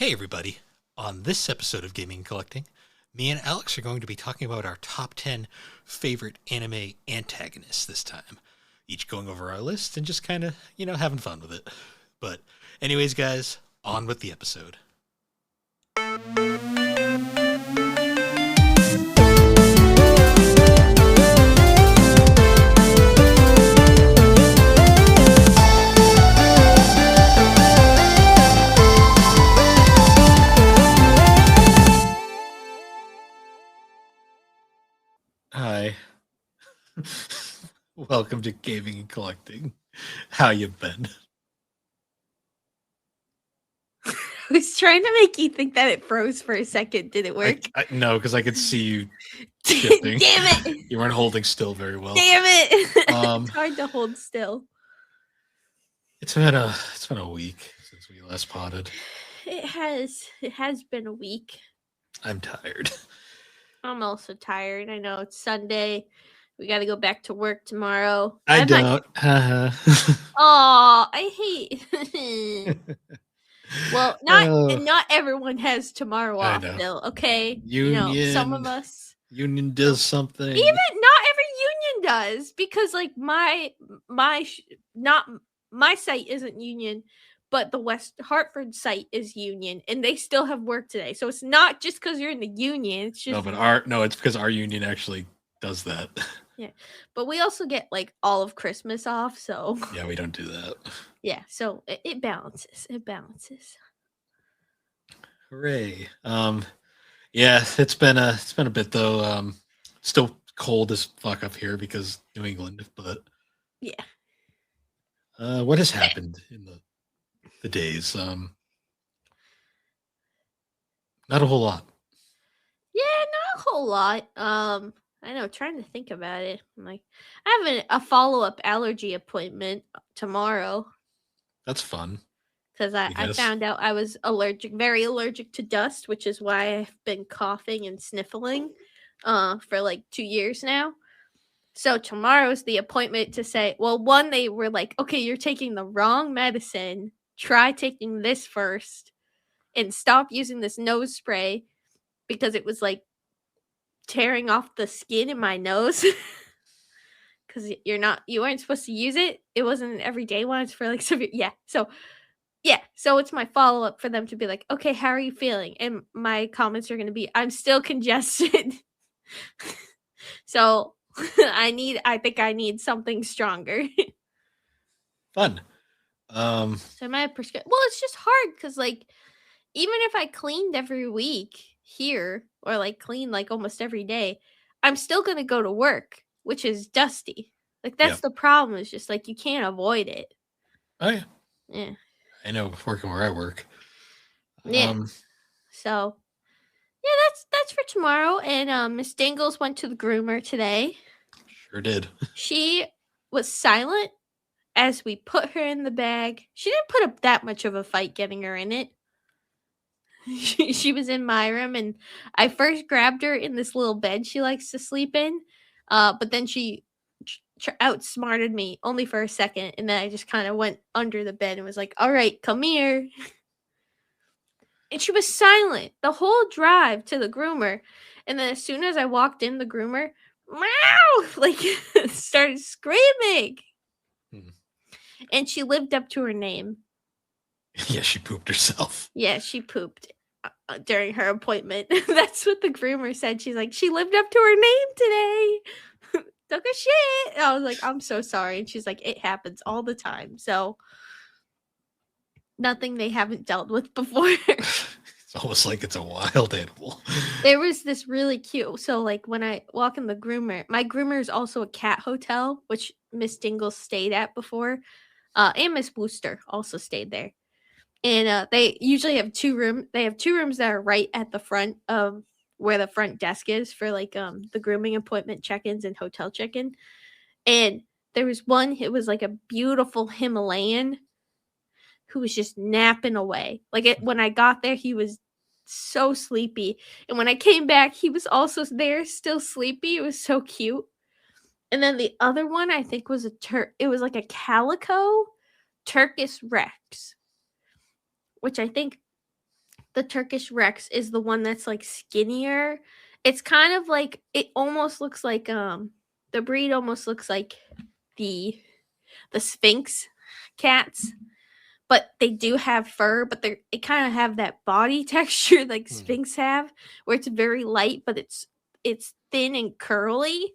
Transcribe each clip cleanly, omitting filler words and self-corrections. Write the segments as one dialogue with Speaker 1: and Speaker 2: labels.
Speaker 1: Hey everybody! On this episode of Gaming and Collecting, me and Alex are going to be talking about our top 10 favorite anime antagonists this time. Each going over our list and just kind of, having fun with it. But, anyways, guys, on with the episode. Hi. Welcome to Gaming and Collecting. How you been?
Speaker 2: I was trying to make you think that it froze for a second. Did it work?
Speaker 1: No, because I could see you shifting.
Speaker 2: Damn it!
Speaker 1: You weren't holding still very well.
Speaker 2: Damn it! It's hard to hold still.
Speaker 1: It's been a week since we last potted.
Speaker 2: It has been a week.
Speaker 1: I'm tired.
Speaker 2: I'm also tired. I know it's Sunday. We got to go back to work tomorrow.
Speaker 1: I don't.
Speaker 2: Oh, I hate. Well, not everyone has tomorrow off, Bill. Okay,
Speaker 1: Union.
Speaker 2: Some of us.
Speaker 1: Union does something.
Speaker 2: Even not every union does, because like my site isn't union, but the West Hartford site is union, and they still have work today. So it's not just because you're in the union. It's just
Speaker 1: it's because our union actually does that.
Speaker 2: Yeah, but we also get like all of Christmas off. So
Speaker 1: yeah, we don't do that.
Speaker 2: Yeah, so it balances. It balances.
Speaker 1: Hooray! Yeah, it's been a bit though. Still cold as fuck up here because New England, but
Speaker 2: yeah.
Speaker 1: What has happened in the days? Not a whole lot.
Speaker 2: Yeah, not a whole lot. I know, trying to think about it. I'm like, I have a follow-up allergy appointment tomorrow.
Speaker 1: That's fun.
Speaker 2: Because I found out I was very allergic to dust, which is why I've been coughing and sniffling for like 2 years now. So tomorrow's the appointment to say, well, one, they were like, okay, you're taking the wrong medicine. Try taking this first and stop using this nose spray, because it was like tearing off the skin in my nose. Because you weren't supposed to use it. It wasn't an everyday one. It's for like severe. Yeah. So it's my follow-up for them to be like, okay, how are you feeling? And my comments are going to be, I'm still congested. So I think I need something stronger.
Speaker 1: Fun.
Speaker 2: So my prescription. Well, it's just hard because like, even if I cleaned every week here, or like clean like almost every day, I'm still going to go to work, which is dusty. Like that's the problem. Is just like you can't avoid it.
Speaker 1: Oh yeah.
Speaker 2: Yeah.
Speaker 1: I know, working where I work.
Speaker 2: Yeah. So, yeah, that's for tomorrow. And Miss Dingles went to the groomer today.
Speaker 1: Sure did.
Speaker 2: She was silent as we put her in the bag. She didn't put up that much of a fight getting her in it. She was in my room, and I first grabbed her in this little bed she likes to sleep in. But then she outsmarted me only for a second, and then I just kind of went under the bed and was like, all right, come here. And she was silent the whole drive to the groomer. And then as soon as I walked in, the groomer, meow, like started screaming. And she lived up to her name.
Speaker 1: Yeah, she pooped herself.
Speaker 2: Yeah, she pooped during her appointment. That's what the groomer said. She's like, she lived up to her name today. Took a shit. And I was like, I'm so sorry. And she's like, it happens all the time. So nothing they haven't dealt with before.
Speaker 1: It's almost like it's a wild animal.
Speaker 2: There was this really cute. So like when I walk in the groomer, my groomer is also a cat hotel, which Miss Dingle stayed at before. And Miss Wooster also stayed there. And they usually have 2 rooms. They have 2 rooms that are right at the front of where the front desk is for like the grooming appointment check-ins and hotel check-in. And there was one, it was like a beautiful Himalayan who was just napping away. When I got there, he was so sleepy. And when I came back, he was also there, still sleepy. It was so cute. And then the other one, I think, was it was like a calico Turkish Rex, which I think The Turkish Rex is the one that's like skinnier. It's kind of like it almost looks like the breed almost looks like the Sphinx cats, but they do have fur, but they kind of have that body texture like Sphinx have, where it's very light, but it's thin and curly.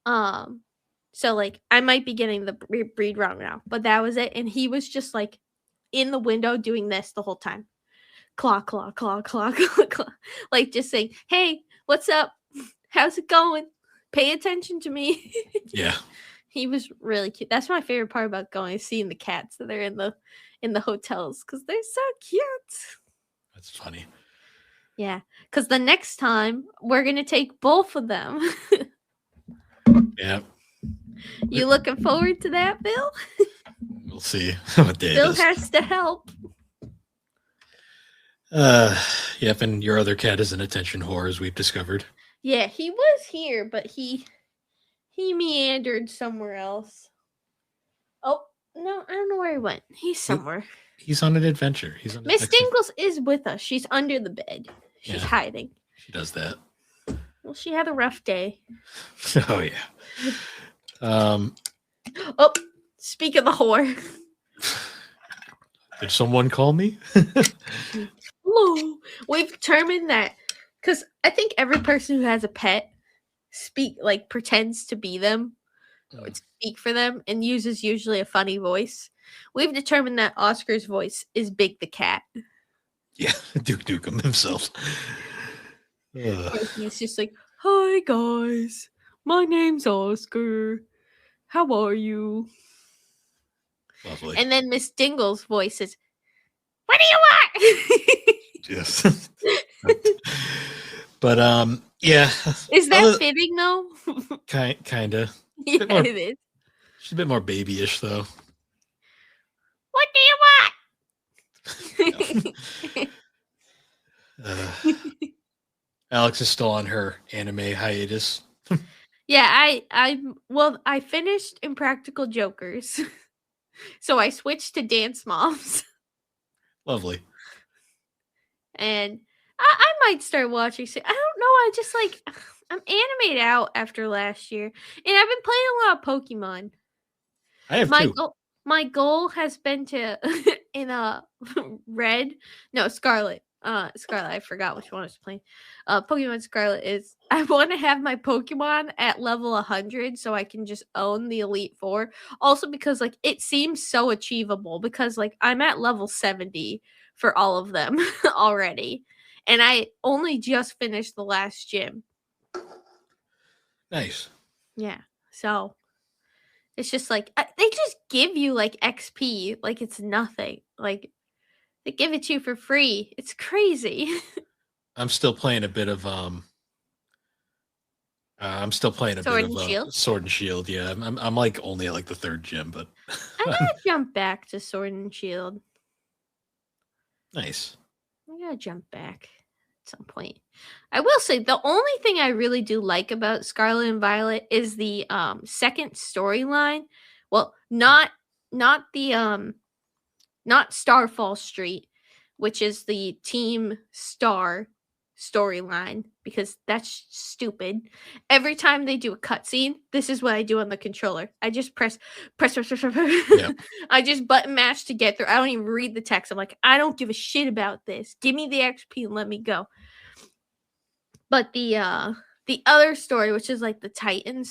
Speaker 2: So like I might be getting the breed wrong now, but that was it. And he was just like in the window doing this the whole time. Claw, claw, claw, claw, claw, claw. Like just saying, "Hey, what's up? How's it going? Pay attention to me."
Speaker 1: Yeah.
Speaker 2: He was really cute. That's my favorite part about going, seeing the cats that are in the hotels, because they're so cute.
Speaker 1: That's funny.
Speaker 2: Yeah, because the next time we're gonna take both of them.
Speaker 1: Yeah.
Speaker 2: You looking forward to that, Bill?
Speaker 1: We'll see what day
Speaker 2: Bill
Speaker 1: it is.
Speaker 2: has to help.
Speaker 1: Yep, and your other cat is an attention whore, as we've discovered.
Speaker 2: Yeah, he was here, but he meandered somewhere else. Oh no, I don't know where he went. He's somewhere.
Speaker 1: He's on an adventure. He's on.
Speaker 2: Miss Dingles is with us. She's under the bed. She's hiding.
Speaker 1: She does that.
Speaker 2: Well, she had a rough day.
Speaker 1: Oh yeah.
Speaker 2: Oh, speak of the whore.
Speaker 1: Did someone call me?
Speaker 2: Hello. We've determined that because I think every person who has a pet pretends to be them or to speak for them and uses usually a funny voice. We've determined that Oscar's voice is Big the Cat.
Speaker 1: Yeah, Duke Nukem himself.
Speaker 2: He's just like, "Hi guys, my name's Oscar. How are you?"
Speaker 1: Lovely.
Speaker 2: And then Miss Dingle's voice is, "What do you want?"
Speaker 1: Yes. But yeah.
Speaker 2: Is that fitting though?
Speaker 1: Kind of.
Speaker 2: Yeah, it is.
Speaker 1: She's a bit more babyish though.
Speaker 2: What do you want?
Speaker 1: Alex is still on her anime hiatus.
Speaker 2: Yeah, I finished Impractical Jokers. So I switched to Dance Moms.
Speaker 1: Lovely.
Speaker 2: And I might start watching. I don't know. I just I'm animated out after last year, and I've been playing a lot of Pokemon.
Speaker 1: I have
Speaker 2: my
Speaker 1: too.
Speaker 2: My goal has been to in Scarlet. Scarlet. I forgot which one I was playing. Pokemon Scarlet is. I want to have my Pokemon at level 100 so I can just own the Elite Four. Also because it seems so achievable because I'm at level 70 for all of them already, and I only just finished the last gym.
Speaker 1: Nice.
Speaker 2: Yeah. So it's just they just give you XP like it's nothing. They give it to you for free. It's crazy.
Speaker 1: I'm still playing a bit of Sword and Shield. Yeah, I'm only at the third gym, but
Speaker 2: I gotta jump back to Sword and Shield.
Speaker 1: Nice.
Speaker 2: I gotta jump back at some point. I will say the only thing I really do like about Scarlet and Violet is the second storyline. Well, not Starfall Street, which is the Team Star storyline, because that's stupid. Every time they do a cutscene, this is what I do on the controller. I just press. Yep. I just button mash to get through. I don't even read the text. I'm like, I don't give a shit about this. Give me the XP and let me go. But the other story, which is the Titan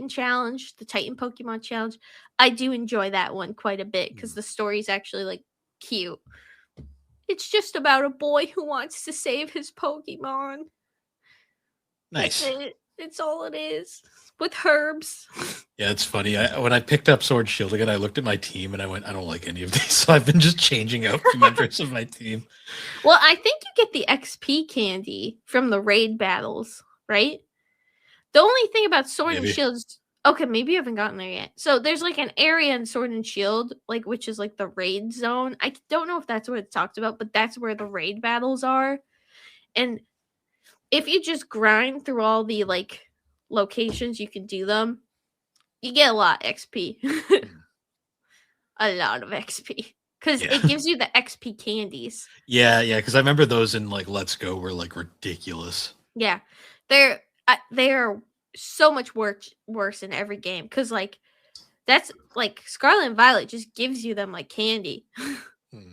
Speaker 2: challenge, the Titan Pokemon challenge, I do enjoy that one quite a bit because the story's actually cute. It's just about a boy who wants to save his Pokemon.
Speaker 1: Nice.
Speaker 2: That's it. It's all it is. With herbs.
Speaker 1: Yeah, it's funny. When I picked up Sword Shield again, I looked at my team and I went, I don't like any of these. So I've been just changing out members of my team.
Speaker 2: Well, I think you get the XP candy from the raid battles, right? The only thing about Sword and Shield is, okay, maybe you haven't gotten there yet. So there's an area in Sword and Shield, which is the raid zone. I don't know if that's what it's talked about, but that's where the raid battles are. And if you just grind through all the locations you can do them, you get a lot of XP. A lot of XP. because
Speaker 1: Yeah.
Speaker 2: it gives you the XP candies.
Speaker 1: Yeah, yeah, because I remember those in like Let's Go were like ridiculous.
Speaker 2: Yeah, they are so much worse in every game because like that's like Scarlet and Violet just gives you them like candy.
Speaker 1: Hmm.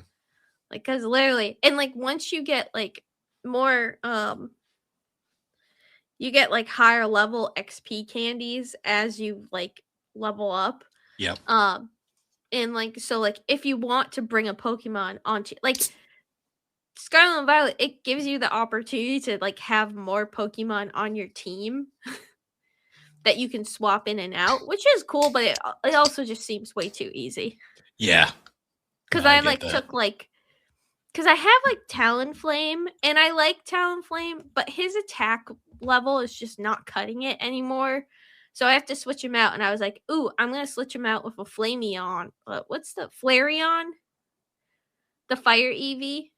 Speaker 2: Like, cause literally, and like once you get like more, you get like higher level XP candies as you like level up.
Speaker 1: Yep.
Speaker 2: And like so, like if you want to bring a Pokemon onto like Scarlet and Violet, it gives you the opportunity to like have more Pokemon on your team that you can swap in and out, which is cool, but it also just seems way too easy.
Speaker 1: Yeah. No,
Speaker 2: Cause
Speaker 1: I
Speaker 2: I
Speaker 1: get
Speaker 2: like
Speaker 1: that.
Speaker 2: took like because I have like Talonflame and I like Talonflame, but his attack level is just not cutting it anymore. So I have to switch him out. And I was like, ooh, I'm gonna switch him out with a Flameon. What's the Flareon? The fire Eevee?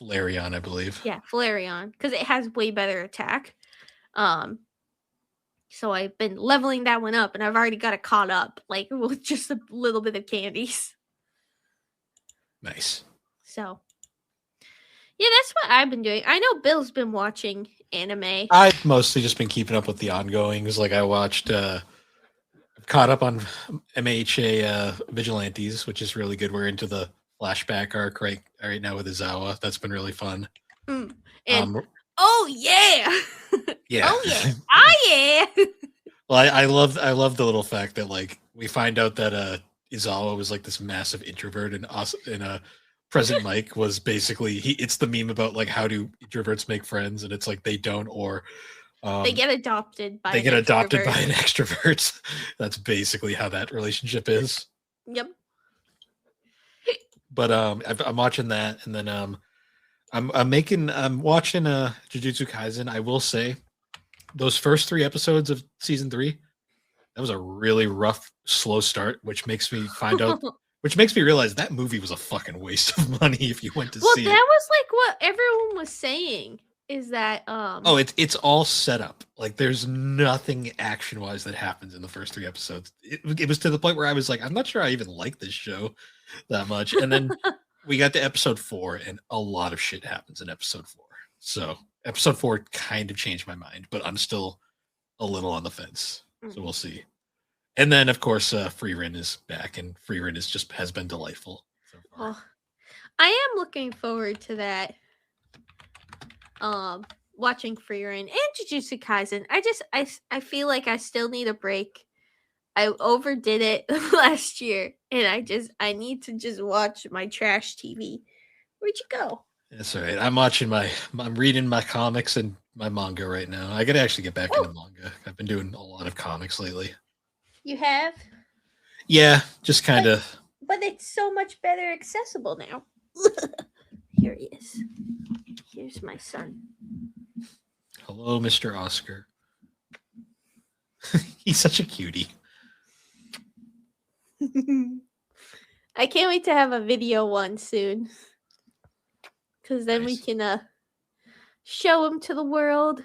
Speaker 1: Flareon, I believe.
Speaker 2: Yeah, Flareon. Because it has way better attack. Um so I've been leveling that one up and I've already got it caught up, like with just a little bit of candies.
Speaker 1: Nice.
Speaker 2: So yeah, that's what I've been doing. I know Bill's been watching anime.
Speaker 1: I've mostly just been keeping up with the ongoings. Like I watched caught up on MHA Vigilantes, which is really good. We're into the flashback arc right now with Izawa. That's been really fun.
Speaker 2: Mm. And
Speaker 1: Um
Speaker 2: oh yeah,
Speaker 1: yeah.
Speaker 2: oh yeah, ah yeah.
Speaker 1: Well, I love the little fact that like we find out that Izawa was like this massive introvert, and us and Present Mike was basically it's the meme about like how do introverts make friends, and it's like they don't, or
Speaker 2: They
Speaker 1: um
Speaker 2: get adopted by
Speaker 1: they
Speaker 2: an
Speaker 1: get adopted by
Speaker 2: extrovert.
Speaker 1: an extrovert. That's basically how that relationship is.
Speaker 2: Yep.
Speaker 1: But I'm watching that, and then I'm watching Jujutsu Kaisen. I will say those first 3 episodes of season 3, that was a really rough, slow start, which makes me realize that movie was a fucking waste of money if you went to
Speaker 2: Well,
Speaker 1: see it.
Speaker 2: that was like what everyone was saying is that
Speaker 1: Oh, it's all set up. Like there's nothing action wise that happens in the first 3 episodes. It was to the point where I was like, I'm not sure I even like this show that much. And then we got to episode 4, and a lot of shit happens in episode 4. So episode 4 kind of changed my mind, but I'm still a little on the fence. So we'll see. And then of course, Freerin is back, and Freerin is just has been delightful so far.
Speaker 2: well, I am looking forward to that. Watching Frieren and Jujutsu Kaisen. I feel like I still need a break. I overdid it last year, and I need to just watch my trash TV. Where'd you go?
Speaker 1: That's all right. I'm reading my comics and my manga right now. I gotta actually get back into
Speaker 2: Oh,
Speaker 1: manga. I've been doing a lot of comics lately.
Speaker 2: you have,
Speaker 1: Yeah, just kind
Speaker 2: but
Speaker 1: of.
Speaker 2: but it's so much better accessible now. Here he is. Here's my son.
Speaker 1: Hello, Mr. Oscar. He's such a cutie.
Speaker 2: I can't wait to have a video one soon, because then we
Speaker 1: Nice.
Speaker 2: can show him to the world.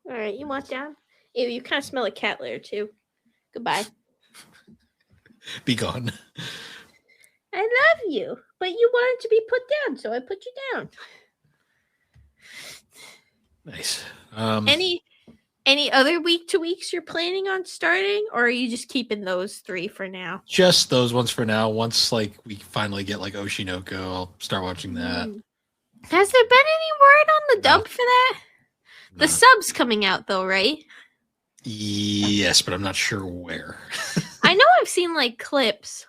Speaker 2: All right, you want down? Ew, you kind of smell like cat litter too. Goodbye.
Speaker 1: Be gone.
Speaker 2: I love you, but you wanted to be put down, so I put you down.
Speaker 1: Nice.
Speaker 2: Any other week to weeks you're planning on starting, or are you just keeping those 3 for now?
Speaker 1: Just those ones for now. Once like we finally get like Oshinoko, I'll start watching that.
Speaker 2: Has there been any word on the
Speaker 1: No.
Speaker 2: dub for that?
Speaker 1: No.
Speaker 2: The sub's coming out though, right?
Speaker 1: Yes, but I'm not sure where.
Speaker 2: I know I've seen like clips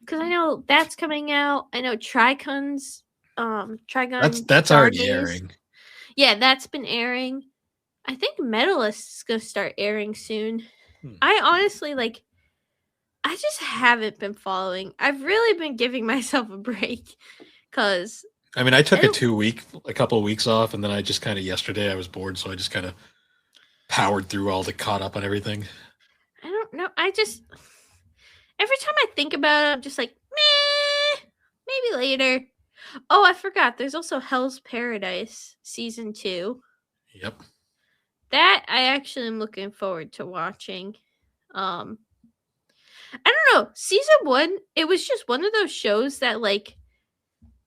Speaker 2: because I know that's coming out. I know Trigun's Trigun.
Speaker 1: That's already
Speaker 2: Stargaze.
Speaker 1: airing.
Speaker 2: Yeah, that's been airing. I think Medalist is gonna start airing soon. I honestly like. I just haven't been following. I've really been giving myself a break because
Speaker 1: I mean, I took a couple of weeks off, and then I just kind of yesterday I was bored, so I just kind of powered through all the caught up on everything.
Speaker 2: I don't know. I just every time I think about it, I'm just like, meh, maybe later. Oh, I forgot. There's also Hell's Paradise season 2.
Speaker 1: Yep.
Speaker 2: That I actually am looking forward to watching. Um, I don't know. Season 1, it was just one of those shows that like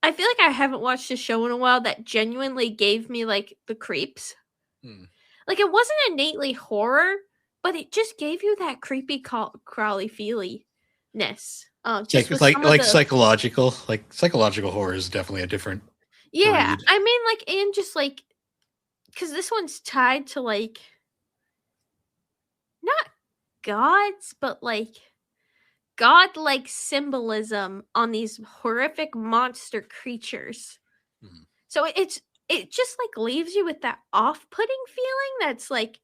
Speaker 2: I feel like I haven't watched a show in a while that genuinely gave me like the creeps.
Speaker 1: Hmm.
Speaker 2: Like it wasn't innately horror, but it just gave you that creepy crawly feeliness. Just with some of the
Speaker 1: Psychological horror is definitely a different
Speaker 2: yeah,
Speaker 1: breed.
Speaker 2: I mean like and just like because this one's tied to like not gods, but like godlike symbolism on these horrific monster creatures.
Speaker 1: Mhm.
Speaker 2: So it just like leaves you with that off-putting feeling that's like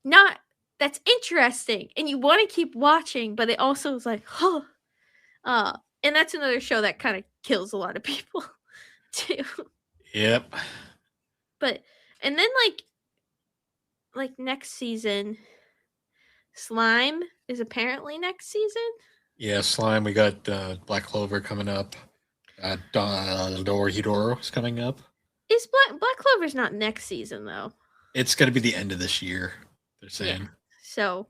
Speaker 2: not that's interesting and you want to keep watching, but it also is like, huh. And that's another show that kind of kills a lot of people too.
Speaker 1: Yep.
Speaker 2: But and then like next season, Slime is apparently next season.
Speaker 1: Yeah, Slime. We got Black Clover coming up. Doro is coming up.
Speaker 2: Is Black Clover's not next season though?
Speaker 1: It's going to be the end of this year. They're
Speaker 2: Yeah.
Speaker 1: saying
Speaker 2: So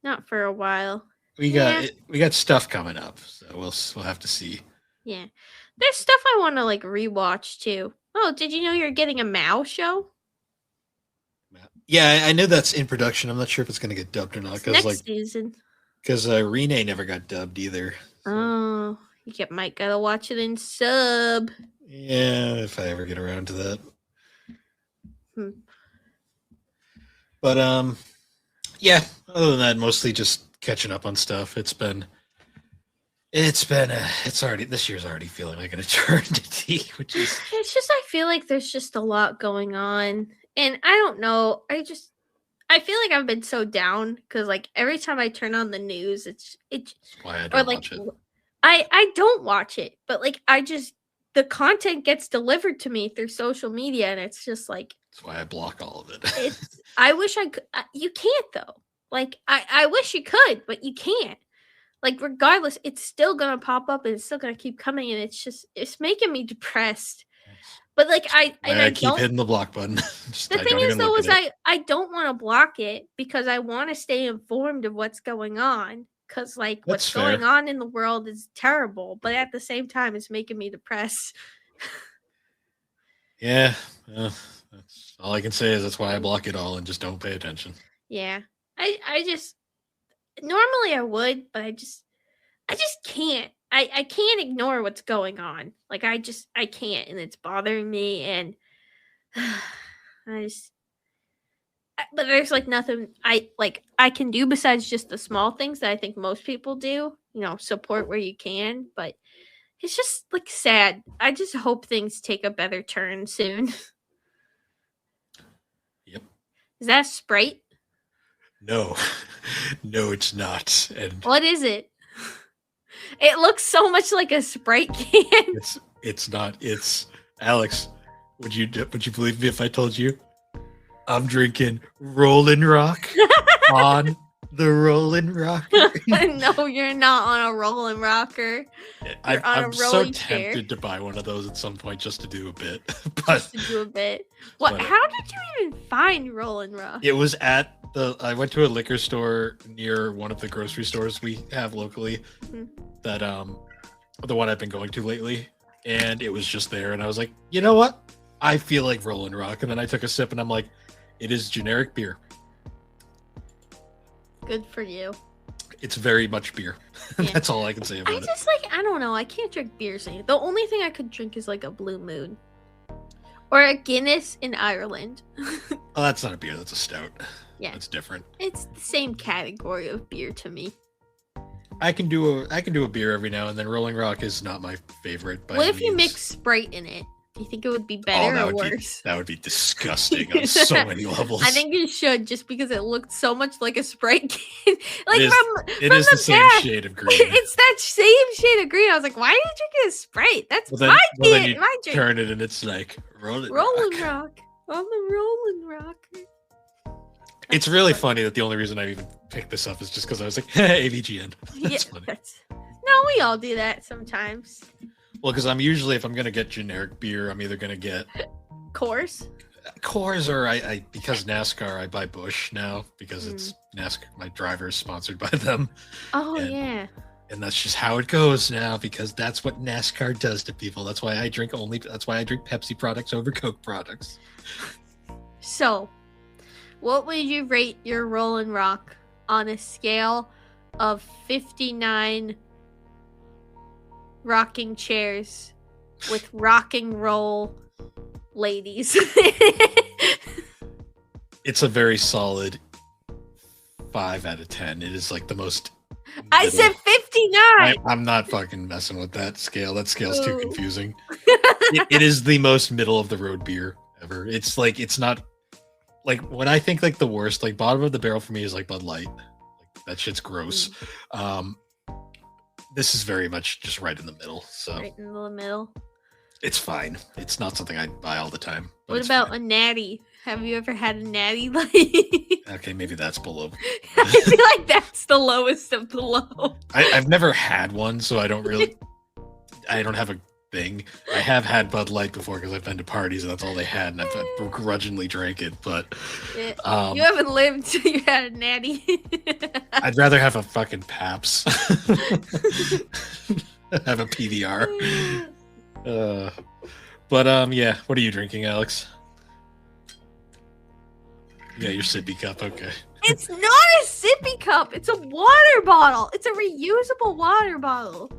Speaker 2: not for a while.
Speaker 1: we got stuff coming up, so we'll have to see.
Speaker 2: Yeah. There's stuff I want to like rewatch too. Oh, did you know you're getting a Mao show?
Speaker 1: Yeah, I know that's in production. I'm not sure if it's going to get dubbed or not
Speaker 2: It's next
Speaker 1: because
Speaker 2: season.
Speaker 1: Rene never got dubbed either. So.
Speaker 2: Oh, might gotta watch it in sub.
Speaker 1: Yeah, if I ever get around to that.
Speaker 2: Hmm.
Speaker 1: But yeah. Other than that, mostly just catching up on stuff. It's already this year's already feeling like an eternity, which is.
Speaker 2: It's just I feel like there's just a lot going on, and I don't know. I feel like I've been so down because like every time I turn on the news, it's
Speaker 1: That's why I
Speaker 2: or
Speaker 1: don't
Speaker 2: like
Speaker 1: watch it.
Speaker 2: I don't watch it, but like I just the content gets delivered to me through social media, and it's just like
Speaker 1: That's why I block all of it.
Speaker 2: it's. I wish I could. You can't though. Like I wish you could, but you can't. Like regardless, it's still gonna pop up and it's still gonna keep coming, and it's making me depressed. But like
Speaker 1: I keep
Speaker 2: don't.
Speaker 1: hitting the block button.
Speaker 2: The
Speaker 1: I
Speaker 2: thing
Speaker 1: don't
Speaker 2: is
Speaker 1: even
Speaker 2: though
Speaker 1: look
Speaker 2: is
Speaker 1: at it.
Speaker 2: I don't want to block it because I want to stay informed of what's going on because like what's
Speaker 1: That's
Speaker 2: going
Speaker 1: fair.
Speaker 2: on in the world is terrible, but at the same time it's making me depressed.
Speaker 1: Yeah, that's all I can say is that's why I block it all and just don't pay attention.
Speaker 2: Yeah. I just normally I would, but I just can't. I can't ignore what's going on. Like I can't and it's bothering me and I just but there's like nothing I can do besides just the small things that I think most people do, support where you can, but it's just like sad. I just hope things take a better turn soon.
Speaker 1: Yep.
Speaker 2: Is that a Sprite?
Speaker 1: No, no, it's not. And
Speaker 2: What is it? It looks so much like a Sprite can.
Speaker 1: it's not. It's Alex. Would you believe me if I told you I'm drinking Rollin' Rock on the Rollin' Rocker?
Speaker 2: No, you're not on a rolling rocker. You're on a
Speaker 1: I'm so
Speaker 2: rolling
Speaker 1: tempted
Speaker 2: chair.
Speaker 1: to buy one of those at some point just to do a bit, but
Speaker 2: To do a bit. What?
Speaker 1: but-
Speaker 2: How did you even find Rolling Rock?
Speaker 1: it was at I went to a liquor store near one of the grocery stores we have locally.
Speaker 2: Mhm.
Speaker 1: That the one I've been going to lately, and it was just there, and I was like, you know what? I feel like Rollin' Rock, and then I took a sip, and I'm like, it is generic beer.
Speaker 2: Good for you.
Speaker 1: It's very much beer.
Speaker 2: Yeah.
Speaker 1: That's all I can say
Speaker 2: I
Speaker 1: about it.
Speaker 2: just like I don't know. I can't drink beers. The only thing I could drink is like a Blue Moon or a Guinness in Ireland.
Speaker 1: Oh, that's not a beer. That's a stout.
Speaker 2: Yeah.
Speaker 1: That's different.
Speaker 2: It's the same category of beer to me.
Speaker 1: I can do a beer every now and then. Rolling Rock is not my favorite. By
Speaker 2: What
Speaker 1: any
Speaker 2: if you
Speaker 1: means.
Speaker 2: mix Sprite in it? Do you think it would be better
Speaker 1: that
Speaker 2: or
Speaker 1: would
Speaker 2: worse?
Speaker 1: That would be disgusting on so many levels.
Speaker 2: I think you should just because it looked so much like a Sprite can. Like
Speaker 1: it
Speaker 2: from
Speaker 1: is the same
Speaker 2: back,
Speaker 1: shade of green.
Speaker 2: It's that same shade of green. I was like, why are you drinking a Sprite? That's
Speaker 1: Well, then you
Speaker 2: my drink.
Speaker 1: turn it and it's like Rolling
Speaker 2: Rolling
Speaker 1: Rock.
Speaker 2: Rock. On the Rolling Rocker.
Speaker 1: It's really funny that the only reason I even picked this up is just because I was like, AVGN. That's funny.
Speaker 2: No, we all do that sometimes.
Speaker 1: Well, because I'm usually, if I'm going to get generic beer, I'm either going to get
Speaker 2: Course.
Speaker 1: cores are I because NASCAR I buy Bush now because
Speaker 2: Mm.
Speaker 1: it's NASCAR. My driver is sponsored by them,
Speaker 2: Oh
Speaker 1: and
Speaker 2: yeah.
Speaker 1: that's just how it goes now because that's what NASCAR does to people. That's why I drink Pepsi products over Coke products.
Speaker 2: So, what would you rate your Rollin' Rock on a scale of 59 rocking chairs with rocking roll ladies?
Speaker 1: It's a very solid 5 out of 10. It is like the most.
Speaker 2: I said 59.
Speaker 1: I'm not fucking messing with that scale. That scale's too
Speaker 2: Ooh.
Speaker 1: confusing. It is the most middle of the road beer ever. It's like it's not like when I think like the worst, like bottom of the barrel for me is like Bud Light. Like that shit's gross. This is very much just right in the middle. So
Speaker 2: Right in the middle.
Speaker 1: it's fine. It's not something I buy all the time.
Speaker 2: What about a natty? Have you ever had a natty? Like,
Speaker 1: okay, maybe that's below.
Speaker 2: I feel like that's the lowest of the low.
Speaker 1: I've never had one, so I don't have a thing. I have had Bud Light before because I've been to parties and that's all they had, and I've begrudgingly drank it. But
Speaker 2: you haven't lived till you had a natty.
Speaker 1: I'd rather have a fucking Paps. Have a PBR. But yeah, what are you drinking, Alex? Yeah, your sippy cup. Okay.
Speaker 2: It's not a sippy cup. It's a water bottle. It's a reusable water bottle.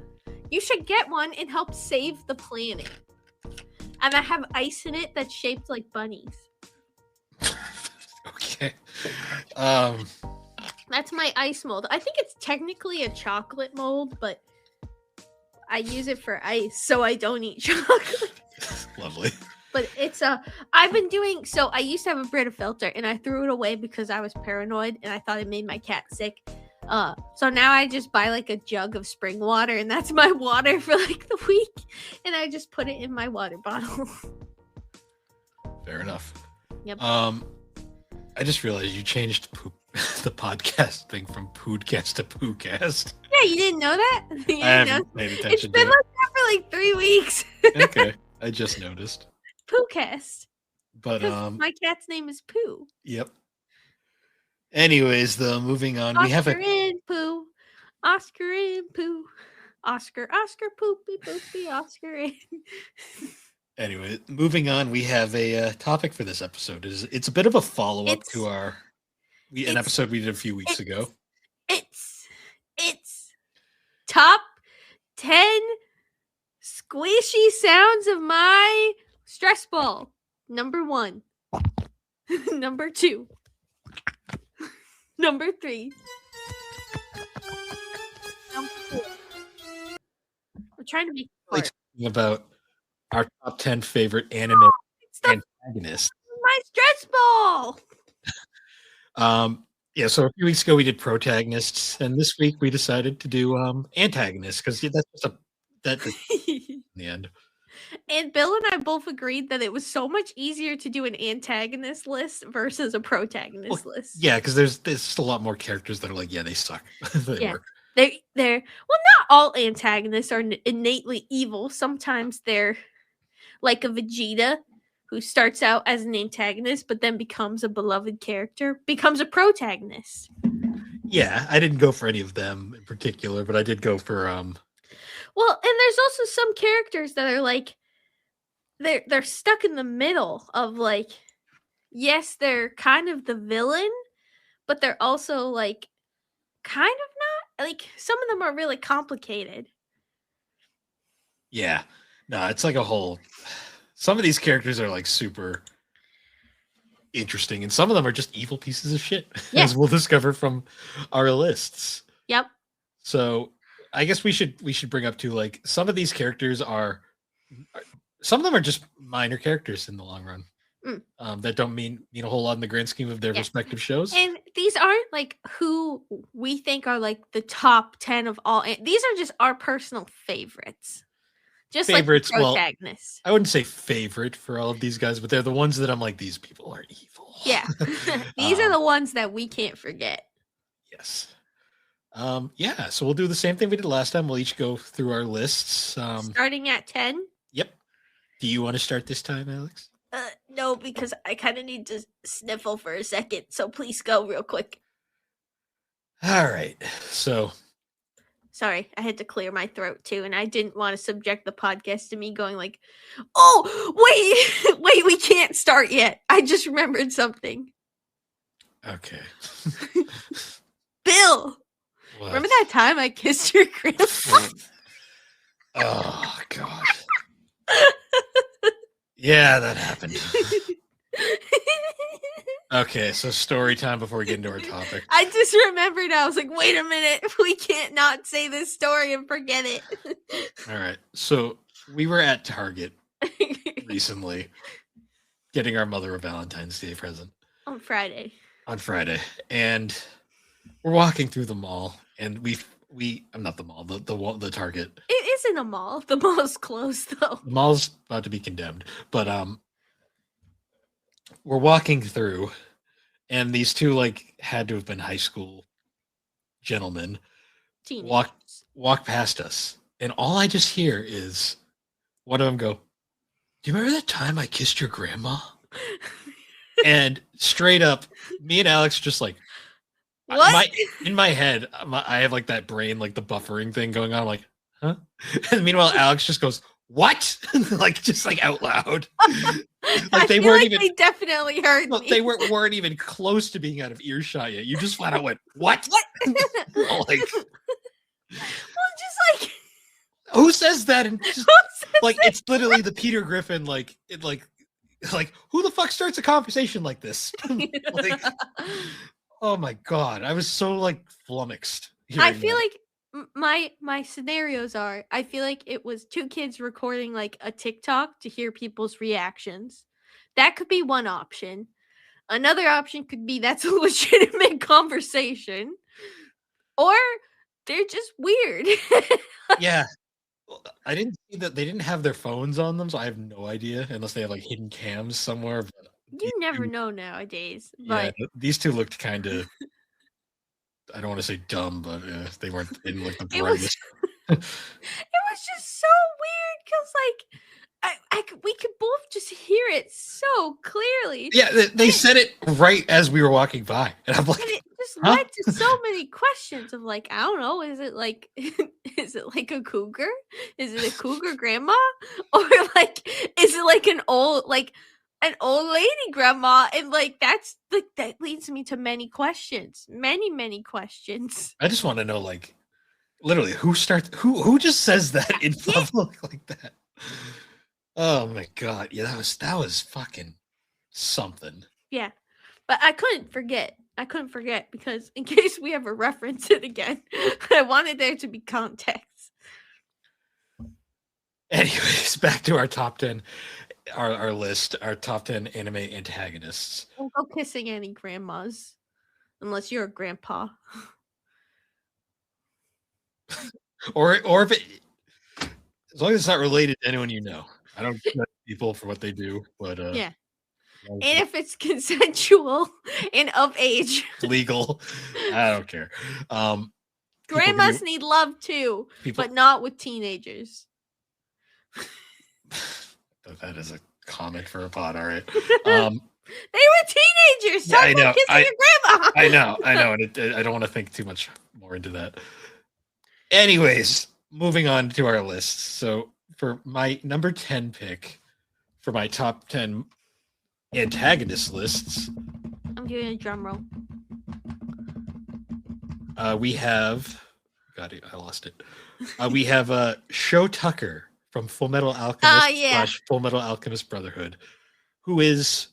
Speaker 2: You should get one and help save the planet. And I have ice in it that's shaped like bunnies.
Speaker 1: Okay.
Speaker 2: That's my ice mold. I think it's technically a chocolate mold, but I use it for ice, so I don't eat chocolate.
Speaker 1: Lovely.
Speaker 2: But it's I've been doing so. I used to have a Brita filter, and I threw it away because I was paranoid and I thought it made my cat sick. So now I just buy like a jug of spring water, and that's my water for like the week, and I just put it in my water bottle.
Speaker 1: Fair enough.
Speaker 2: Yep.
Speaker 1: I just realized you changed the podcast thing from Poodcast to Poocast.
Speaker 2: Yeah, you didn't know that? You
Speaker 1: I
Speaker 2: didn't
Speaker 1: haven't
Speaker 2: know?
Speaker 1: paid
Speaker 2: It's
Speaker 1: attention
Speaker 2: been
Speaker 1: to
Speaker 2: like that for like 3 weeks.
Speaker 1: it. Okay, I just noticed.
Speaker 2: Poocast.
Speaker 1: But
Speaker 2: My cat's name is Pooh.
Speaker 1: yep. Anyways, though, moving on, we have
Speaker 2: Oscar and Pooh. Oscar and Pooh. Oscar, poopy, poopy, Oscar and...
Speaker 1: Anyway, moving on, we have a topic for this episode. It's a bit of a follow-up to an episode we did a few weeks ago.
Speaker 2: It's top 10 squishy sounds of my stress ball. Number 1. Number 2. Number 3. Number 4. I'm trying to make it
Speaker 1: Like
Speaker 2: short.
Speaker 1: talking about our top 10 favorite anime
Speaker 2: It's the
Speaker 1: antagonists.
Speaker 2: my stress ball.
Speaker 1: Yeah, so a few weeks ago we did protagonists, and this week we decided to do antagonists because that's just in the end.
Speaker 2: And Bill and I both agreed that it was so much easier to do an antagonist list versus a protagonist list.
Speaker 1: Yeah, because there's just a lot more characters that are like, yeah, they suck. They work.
Speaker 2: They're well, not all antagonists are innately evil. Sometimes they're like a Vegeta who starts out as an antagonist but then becomes a beloved character, becomes a protagonist.
Speaker 1: Yeah, I didn't go for any of them in particular, but I did go for
Speaker 2: Well, and there's also some characters that are like they're stuck in the middle of like, yes, they're kind of the villain, but they're also like kind of not. Like some of them are really complicated.
Speaker 1: yeah. No, it's like a whole some of these characters are like super interesting, and some of them are just evil pieces of shit, as we'll discover from our lists.
Speaker 2: Yep.
Speaker 1: So I guess we should bring up too, like some of these characters are some of them are just minor characters in the long run. That don't mean a whole lot in the grand scheme of their respective shows.
Speaker 2: And these aren't like who we think are like the top 10 of all. These are just our personal favorites. Just
Speaker 1: favorites,
Speaker 2: like the protagonists.
Speaker 1: Well, I wouldn't say favorite for all of these guys, but they're the ones that I'm like, these people are evil.
Speaker 2: Yeah. These are the ones that we can't forget.
Speaker 1: Yes. Yeah, so we'll do the same thing we did last time. We'll each go through our lists.
Speaker 2: Starting at 10.
Speaker 1: Yep. Do you want to start this time, Alex?
Speaker 2: No, because I kind of need to sniffle for a second. So please go real quick.
Speaker 1: All right. So
Speaker 2: Sorry, I had to clear my throat too, and I didn't want to subject the podcast to me going like, "Oh, wait, wait, we can't start yet." I just remembered something.
Speaker 1: okay.
Speaker 2: Bill,
Speaker 1: What?
Speaker 2: remember that time I kissed your grandma?
Speaker 1: Oh God. Yeah, that happened. Okay, so story time before we get into our topic.
Speaker 2: I just remembered. I was like, "Wait a minute, we can't not say this story and forget it."
Speaker 1: All right. So we were at Target recently getting our mother a Valentine's Day present
Speaker 2: On Friday.
Speaker 1: on Friday, and we're walking through the mall, and I'm not the mall, the Target.
Speaker 2: It isn't a mall. The mall's closed though.
Speaker 1: The mall's about to be condemned, but we're walking through, and these two like had to have been high school gentlemen
Speaker 2: Teenagers.
Speaker 1: walk past us, and all I just hear is one of them go, "Do you remember that time I kissed your grandma?" And straight up, me and Alex just like,
Speaker 2: What?
Speaker 1: in my head, I have like that brain, like the buffering thing going on. I'm like, huh? And meanwhile, Alex just goes, "What?" Like just like out loud.
Speaker 2: Like
Speaker 1: they weren't even.
Speaker 2: They definitely heard me.
Speaker 1: They weren't even close to being out of earshot yet. You just flat out went, "What?"
Speaker 2: What?
Speaker 1: Like,
Speaker 2: well, just like
Speaker 1: who says that? And just,
Speaker 2: who says
Speaker 1: like
Speaker 2: that?
Speaker 1: it's literally the Peter Griffin. Like who the fuck starts a conversation like this? Like, oh my God, I was so like flummoxed.
Speaker 2: I feel like my scenarios are. I feel like it was two kids recording like a TikTok to hear people's reactions. That could be one option. Another option could be that's a legitimate conversation, or they're just weird.
Speaker 1: Yeah. I didn't see that they didn't have their phones on them, so I have no idea unless they have like hidden cams somewhere. But
Speaker 2: You never know nowadays.
Speaker 1: yeah,
Speaker 2: But
Speaker 1: these two looked kind of. I don't want to say dumb, but they didn't look the
Speaker 2: it was
Speaker 1: brightest.
Speaker 2: it was just so weird because we could both just hear it so clearly.
Speaker 1: Yeah, they said it right as we were walking by, and I'm like,
Speaker 2: And it just
Speaker 1: huh?
Speaker 2: led to so many questions of like, I don't know, is it like a cougar? Is it a cougar grandma? Or like is it like an old lady grandma? And like that's like that leads me to many questions. Many questions.
Speaker 1: I just want to know, like, literally, who just says that in public like that? Oh my God, yeah, that was fucking something.
Speaker 2: Yeah. But I couldn't forget. Because in case we ever reference it again, I wanted there to be context.
Speaker 1: Anyways, back to our top 10, our list, our top 10 anime antagonists.
Speaker 2: Don't go kissing any grandmas, unless you're a grandpa.
Speaker 1: Or if it, as long as it's not related to anyone you know. I don't judge people for what they do, but
Speaker 2: yeah. And if it's consensual and of age,
Speaker 1: legal, I don't care.
Speaker 2: Grandmas need love too, but not with teenagers.
Speaker 1: That is a comment for a pod. All right.
Speaker 2: They were teenagers. Yeah, I know. Kissing your grandma.
Speaker 1: I know, and I don't want to think too much more into that. Anyways, moving on to our list. So for my number 10 pick for my top 10 antagonist lists,
Speaker 2: I'm doing a drum roll.
Speaker 1: We have, God, I lost it. We have Sho Tucker from Full Metal Alchemist / Full Metal Alchemist Brotherhood, who is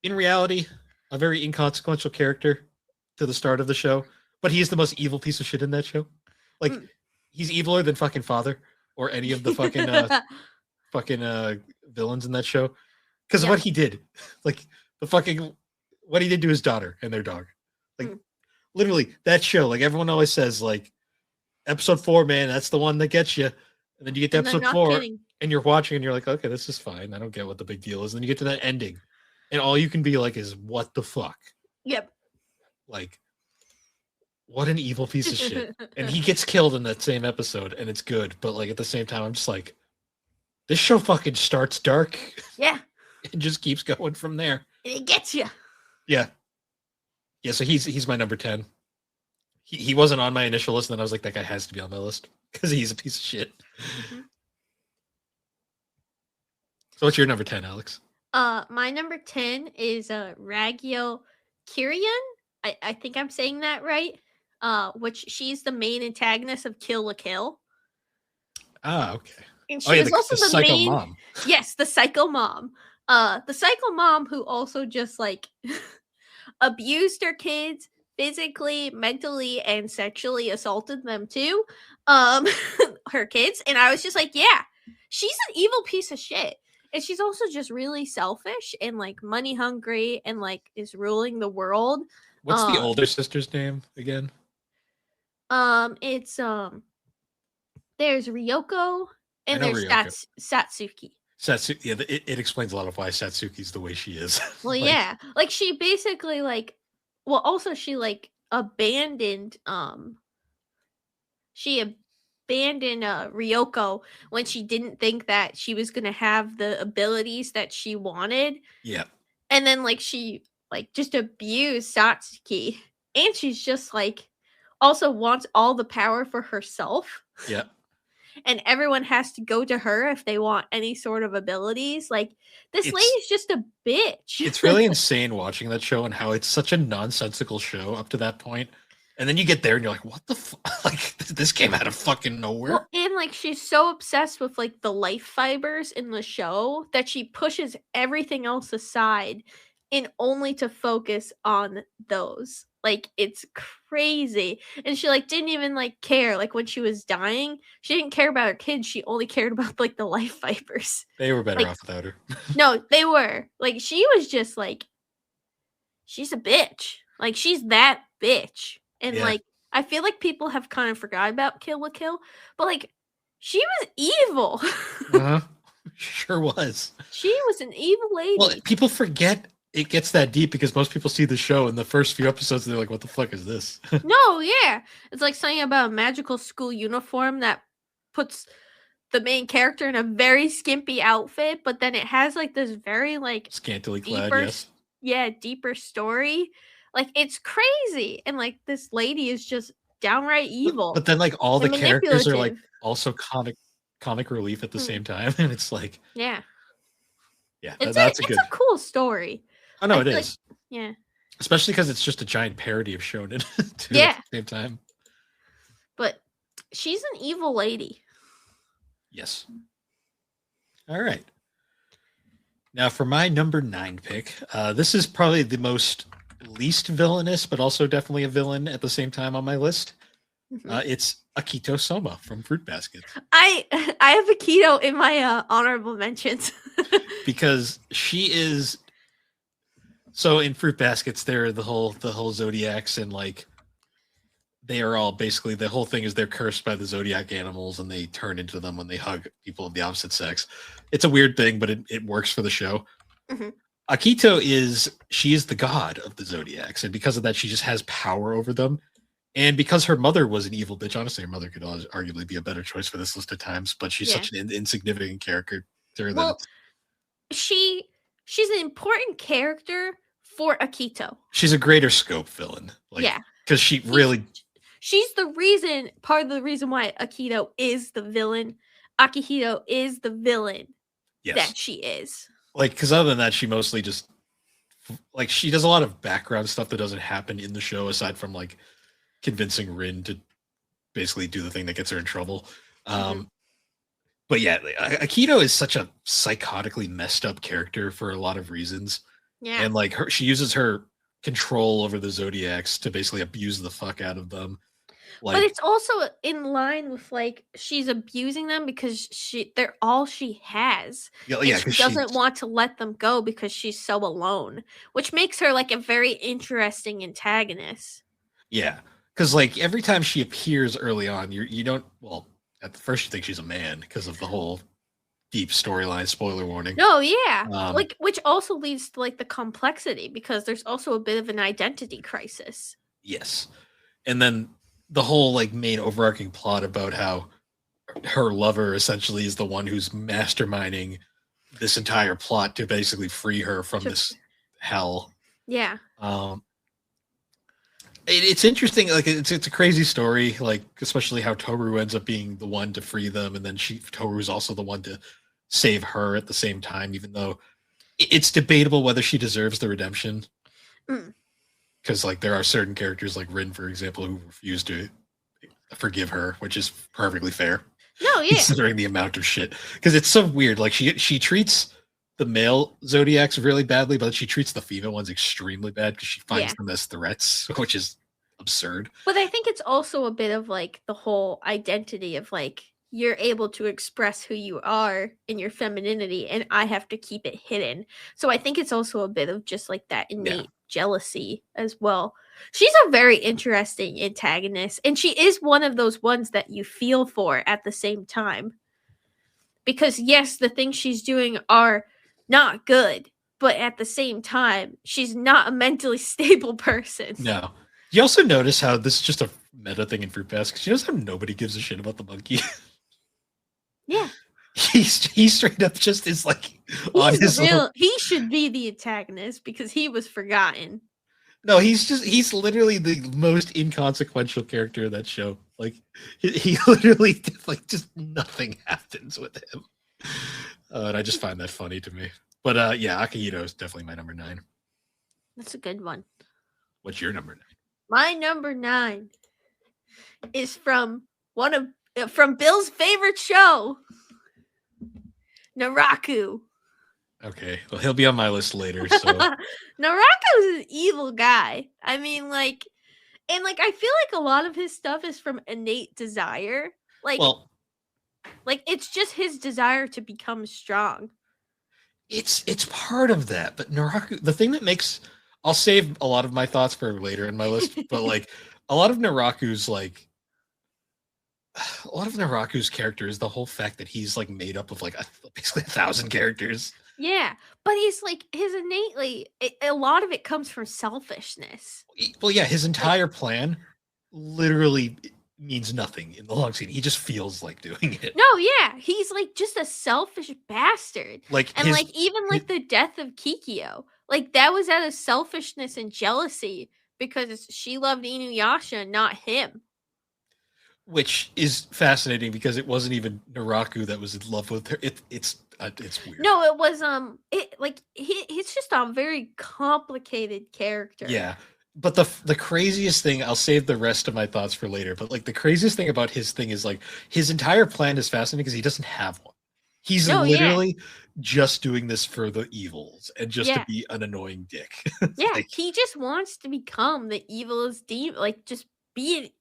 Speaker 1: in reality a very inconsequential character to the start of the show, but he is the most evil piece of shit in that show. Like, he's eviler than fucking Father or any of the fucking villains in that show because of what he did. Like what he did to his daughter and their dog. Like literally that show. Like everyone always says, like episode 4, man, that's the one that gets you. And then you get to episode 4 and you're watching and you're like, okay, this is fine. I don't get what the big deal is. And then you get to that ending and all you can be like is, what the fuck?
Speaker 2: Yep.
Speaker 1: Like, what an evil piece of shit. And he gets killed in that same episode and it's good. But like at the same time, I'm just like, this show fucking starts dark.
Speaker 2: Yeah.
Speaker 1: It just keeps going from there.
Speaker 2: It gets you.
Speaker 1: Yeah. Yeah, so he's my number 10. He wasn't on my initial list, and then I was like, that guy has to be on my list because he's a piece of shit.
Speaker 2: Mm-hmm.
Speaker 1: So what's your number 10, Alex?
Speaker 2: My number 10 is Ragyo Kirian. I think I'm saying that right. Which she's the main antagonist of Kill la Kill.
Speaker 1: Ah, okay.
Speaker 2: And
Speaker 1: Oh
Speaker 2: she
Speaker 1: yeah,
Speaker 2: was also
Speaker 1: the
Speaker 2: the
Speaker 1: psycho
Speaker 2: main
Speaker 1: mom.
Speaker 2: Yes, the psycho mom. The psycho mom who also just like abused her kids physically, mentally, and sexually assaulted them too. Her kids. And I was just like, yeah, she's an evil piece of shit. And she's also just really selfish and like money hungry and like is ruling the world.
Speaker 1: What's the older sister's name again?
Speaker 2: It's there's Ryoko
Speaker 1: I
Speaker 2: and
Speaker 1: know
Speaker 2: there's
Speaker 1: Ryoko.
Speaker 2: Satsuki.
Speaker 1: Satsuki. Yeah, it explains a lot of why Satsuki's the way she is.
Speaker 2: Well,
Speaker 1: Like,
Speaker 2: yeah. Like she basically like well also she like abandoned she abandoned Ryoko when she didn't think that she was going to have the abilities that she wanted.
Speaker 1: yeah,
Speaker 2: And then like she like just abused Satsuki and she's just like also wants all the power for herself.
Speaker 1: yeah.
Speaker 2: And everyone has to go to her if they want any sort of abilities. Like this
Speaker 1: It's
Speaker 2: lady's just a bitch.
Speaker 1: it's really insane watching that show and how it's such a nonsensical show up to that point. And then you get there and you're like, what the like this came out of fucking nowhere.
Speaker 2: Well, and like she's so obsessed with like the life fibers in the show that she pushes everything else aside and only to focus on those. Like it's crazy. And she like didn't even like care. Like when she was dying, she didn't care about her kids. She only cared about like the life fibers.
Speaker 1: They were better
Speaker 2: Like
Speaker 1: off without her.
Speaker 2: no, they were. Like she was just like she's a bitch. Like she's that bitch. And
Speaker 1: Yeah.
Speaker 2: like I feel like people have kind of forgot about Kill la Kill, but like she was evil.
Speaker 1: Uh-huh. Sure was.
Speaker 2: She was an evil lady.
Speaker 1: Well, people forget it gets that deep because most people see the show in the first few episodes and they're like, what the fuck is this?
Speaker 2: No, yeah. It's like something about a magical school uniform that puts the main character in a very skimpy outfit, but then it has like this very like
Speaker 1: Scantily clad,
Speaker 2: deeper
Speaker 1: yes.
Speaker 2: yeah, deeper story. Like it's crazy. And like this lady is just downright evil.
Speaker 1: But then like all the
Speaker 2: and
Speaker 1: characters are like
Speaker 2: manipulative.
Speaker 1: also comic relief at the same time. And it's like,
Speaker 2: Yeah.
Speaker 1: yeah,
Speaker 2: It's
Speaker 1: that's a good.
Speaker 2: a cool story.
Speaker 1: Oh no,
Speaker 2: I
Speaker 1: it
Speaker 2: feel like
Speaker 1: is.
Speaker 2: yeah.
Speaker 1: Especially because it's just a giant parody of Shonen too
Speaker 2: Yeah.
Speaker 1: at the same time.
Speaker 2: But she's an evil lady.
Speaker 1: Yes. All right. Now for my number 9 pick, this is probably the most least villainous, but also definitely a villain at the same time on my list.
Speaker 2: Mhm.
Speaker 1: It's Akito Soma from Fruit Basket.
Speaker 2: I have Akito in my honorable mentions.
Speaker 1: Because she is so in Fruit Baskets they're the whole zodiacs, and like they are all basically, the whole thing is they're cursed by the zodiac animals and they turn into them when they hug people of the opposite sex. It's a weird thing, but it works for the show.
Speaker 2: Mhm.
Speaker 1: Akito she is the god of the zodiacs, and because of that she just has power over them. And because her mother was an evil bitch, honestly her mother could arguably be a better choice for this list at times, but she's
Speaker 2: Yeah.
Speaker 1: such an insignificant character that
Speaker 2: Well, she's an important character for Akito.
Speaker 1: she's a greater scope villain. Like,
Speaker 2: Yeah.
Speaker 1: because she really
Speaker 2: She's the reason, part of the reason why Akito is the villain. Akihito is the villain
Speaker 1: yes.
Speaker 2: that she is.
Speaker 1: Like, because other than that, she mostly just like she does a lot of background stuff that doesn't happen in the show, aside from like convincing Rin to basically do the thing that gets her in trouble. But yeah, Akito is such a psychotically messed up character for a lot of reasons.
Speaker 2: Yeah.
Speaker 1: And like she uses her control over the zodiacs to basically abuse the fuck out of them. Like,
Speaker 2: but it's also in line with like she's abusing them because they're all she has.
Speaker 1: yeah,
Speaker 2: And she doesn't want to let them go because she's so alone, which makes her like a very interesting antagonist.
Speaker 1: Yeah, because like every time she appears early on, you don't, well, at the first you think she's a man because of the whole deep storyline. Spoiler warning.
Speaker 2: No, yeah, like which also leads to like the complexity because there's also a bit of an identity crisis.
Speaker 1: Yes, and then the whole like main overarching plot about how her lover essentially is the one who's masterminding this entire plot to basically free her from
Speaker 2: To,
Speaker 1: this hell.
Speaker 2: yeah.
Speaker 1: Um, it's interesting. Like it's a crazy story. Like especially how Toru ends up being the one to free them, and then Toru's also the one to save her at the same time. Even though it's debatable whether she deserves the redemption,
Speaker 2: Mm.
Speaker 1: because like there are certain characters like Rin, for example, who refuse to forgive her, which is perfectly fair
Speaker 2: No, yeah.
Speaker 1: considering the amount of shit. Because it's so weird. Like she treats the male zodiacs really badly, but she treats the female ones extremely bad because she finds
Speaker 2: Yeah.
Speaker 1: them as threats, which is absurd.
Speaker 2: But I think it's also a bit of like the whole identity of like you're able to express who you are in your femininity and I have to keep it hidden. So I think it's also a bit of just like that
Speaker 1: Yeah.
Speaker 2: innate jealousy as well. She's a very interesting antagonist and she is one of those ones that you feel for at the same time. Because yes, the things she's doing are not good, but at the same time, she's not a mentally stable person.
Speaker 1: No. You also notice how this is just a meta thing in Fruit Basket. You notice how nobody gives a shit about the monkey.
Speaker 2: Yeah.
Speaker 1: He straight up just is like on
Speaker 2: He's the
Speaker 1: his own.
Speaker 2: real he should be the antagonist because he was forgotten.
Speaker 1: No, he's literally the most inconsequential character in that show. Like he literally like just nothing happens with him. And I just find that funny to me. But yeah, Akihito is definitely my number 9.
Speaker 2: That's a good one.
Speaker 1: What's your number 9?
Speaker 2: My number 9 is from from Bill's favorite show, Naraku.
Speaker 1: Okay, well he'll be on my list later. So
Speaker 2: Naraku's an evil guy. I mean, like, and like I feel like a lot of his stuff is from innate desire.
Speaker 1: well,
Speaker 2: Like it's just his desire to become strong.
Speaker 1: it's part of that. But Naraku, the thing that makes I'll save a lot of my thoughts for later in my list. But like a lot of Naraku's character is the whole fact that he's like made up of like basically 1,000 characters.
Speaker 2: Yeah, but he's like his innately a lot of it comes from selfishness.
Speaker 1: Well, yeah, his entire plan literally means nothing in the long scene. He just feels like doing it.
Speaker 2: No, yeah, he's like just a selfish bastard.
Speaker 1: Like
Speaker 2: And like even like the death of Kikyo, like that was out of selfishness and jealousy because she loved Inuyasha, not him.
Speaker 1: which is fascinating because it wasn't even Naraku that was in love with her. It's weird.
Speaker 2: No, it was it like he's just a very complicated character.
Speaker 1: Yeah. But the craziest thing, I'll save the rest of my thoughts for later, but like the craziest thing about his thing is like his entire plan is fascinating because he doesn't have one. He's literally just doing this for the evils and just to be an annoying dick.
Speaker 2: Yeah,
Speaker 1: like,
Speaker 2: he just wants to become the evilest demon, like just be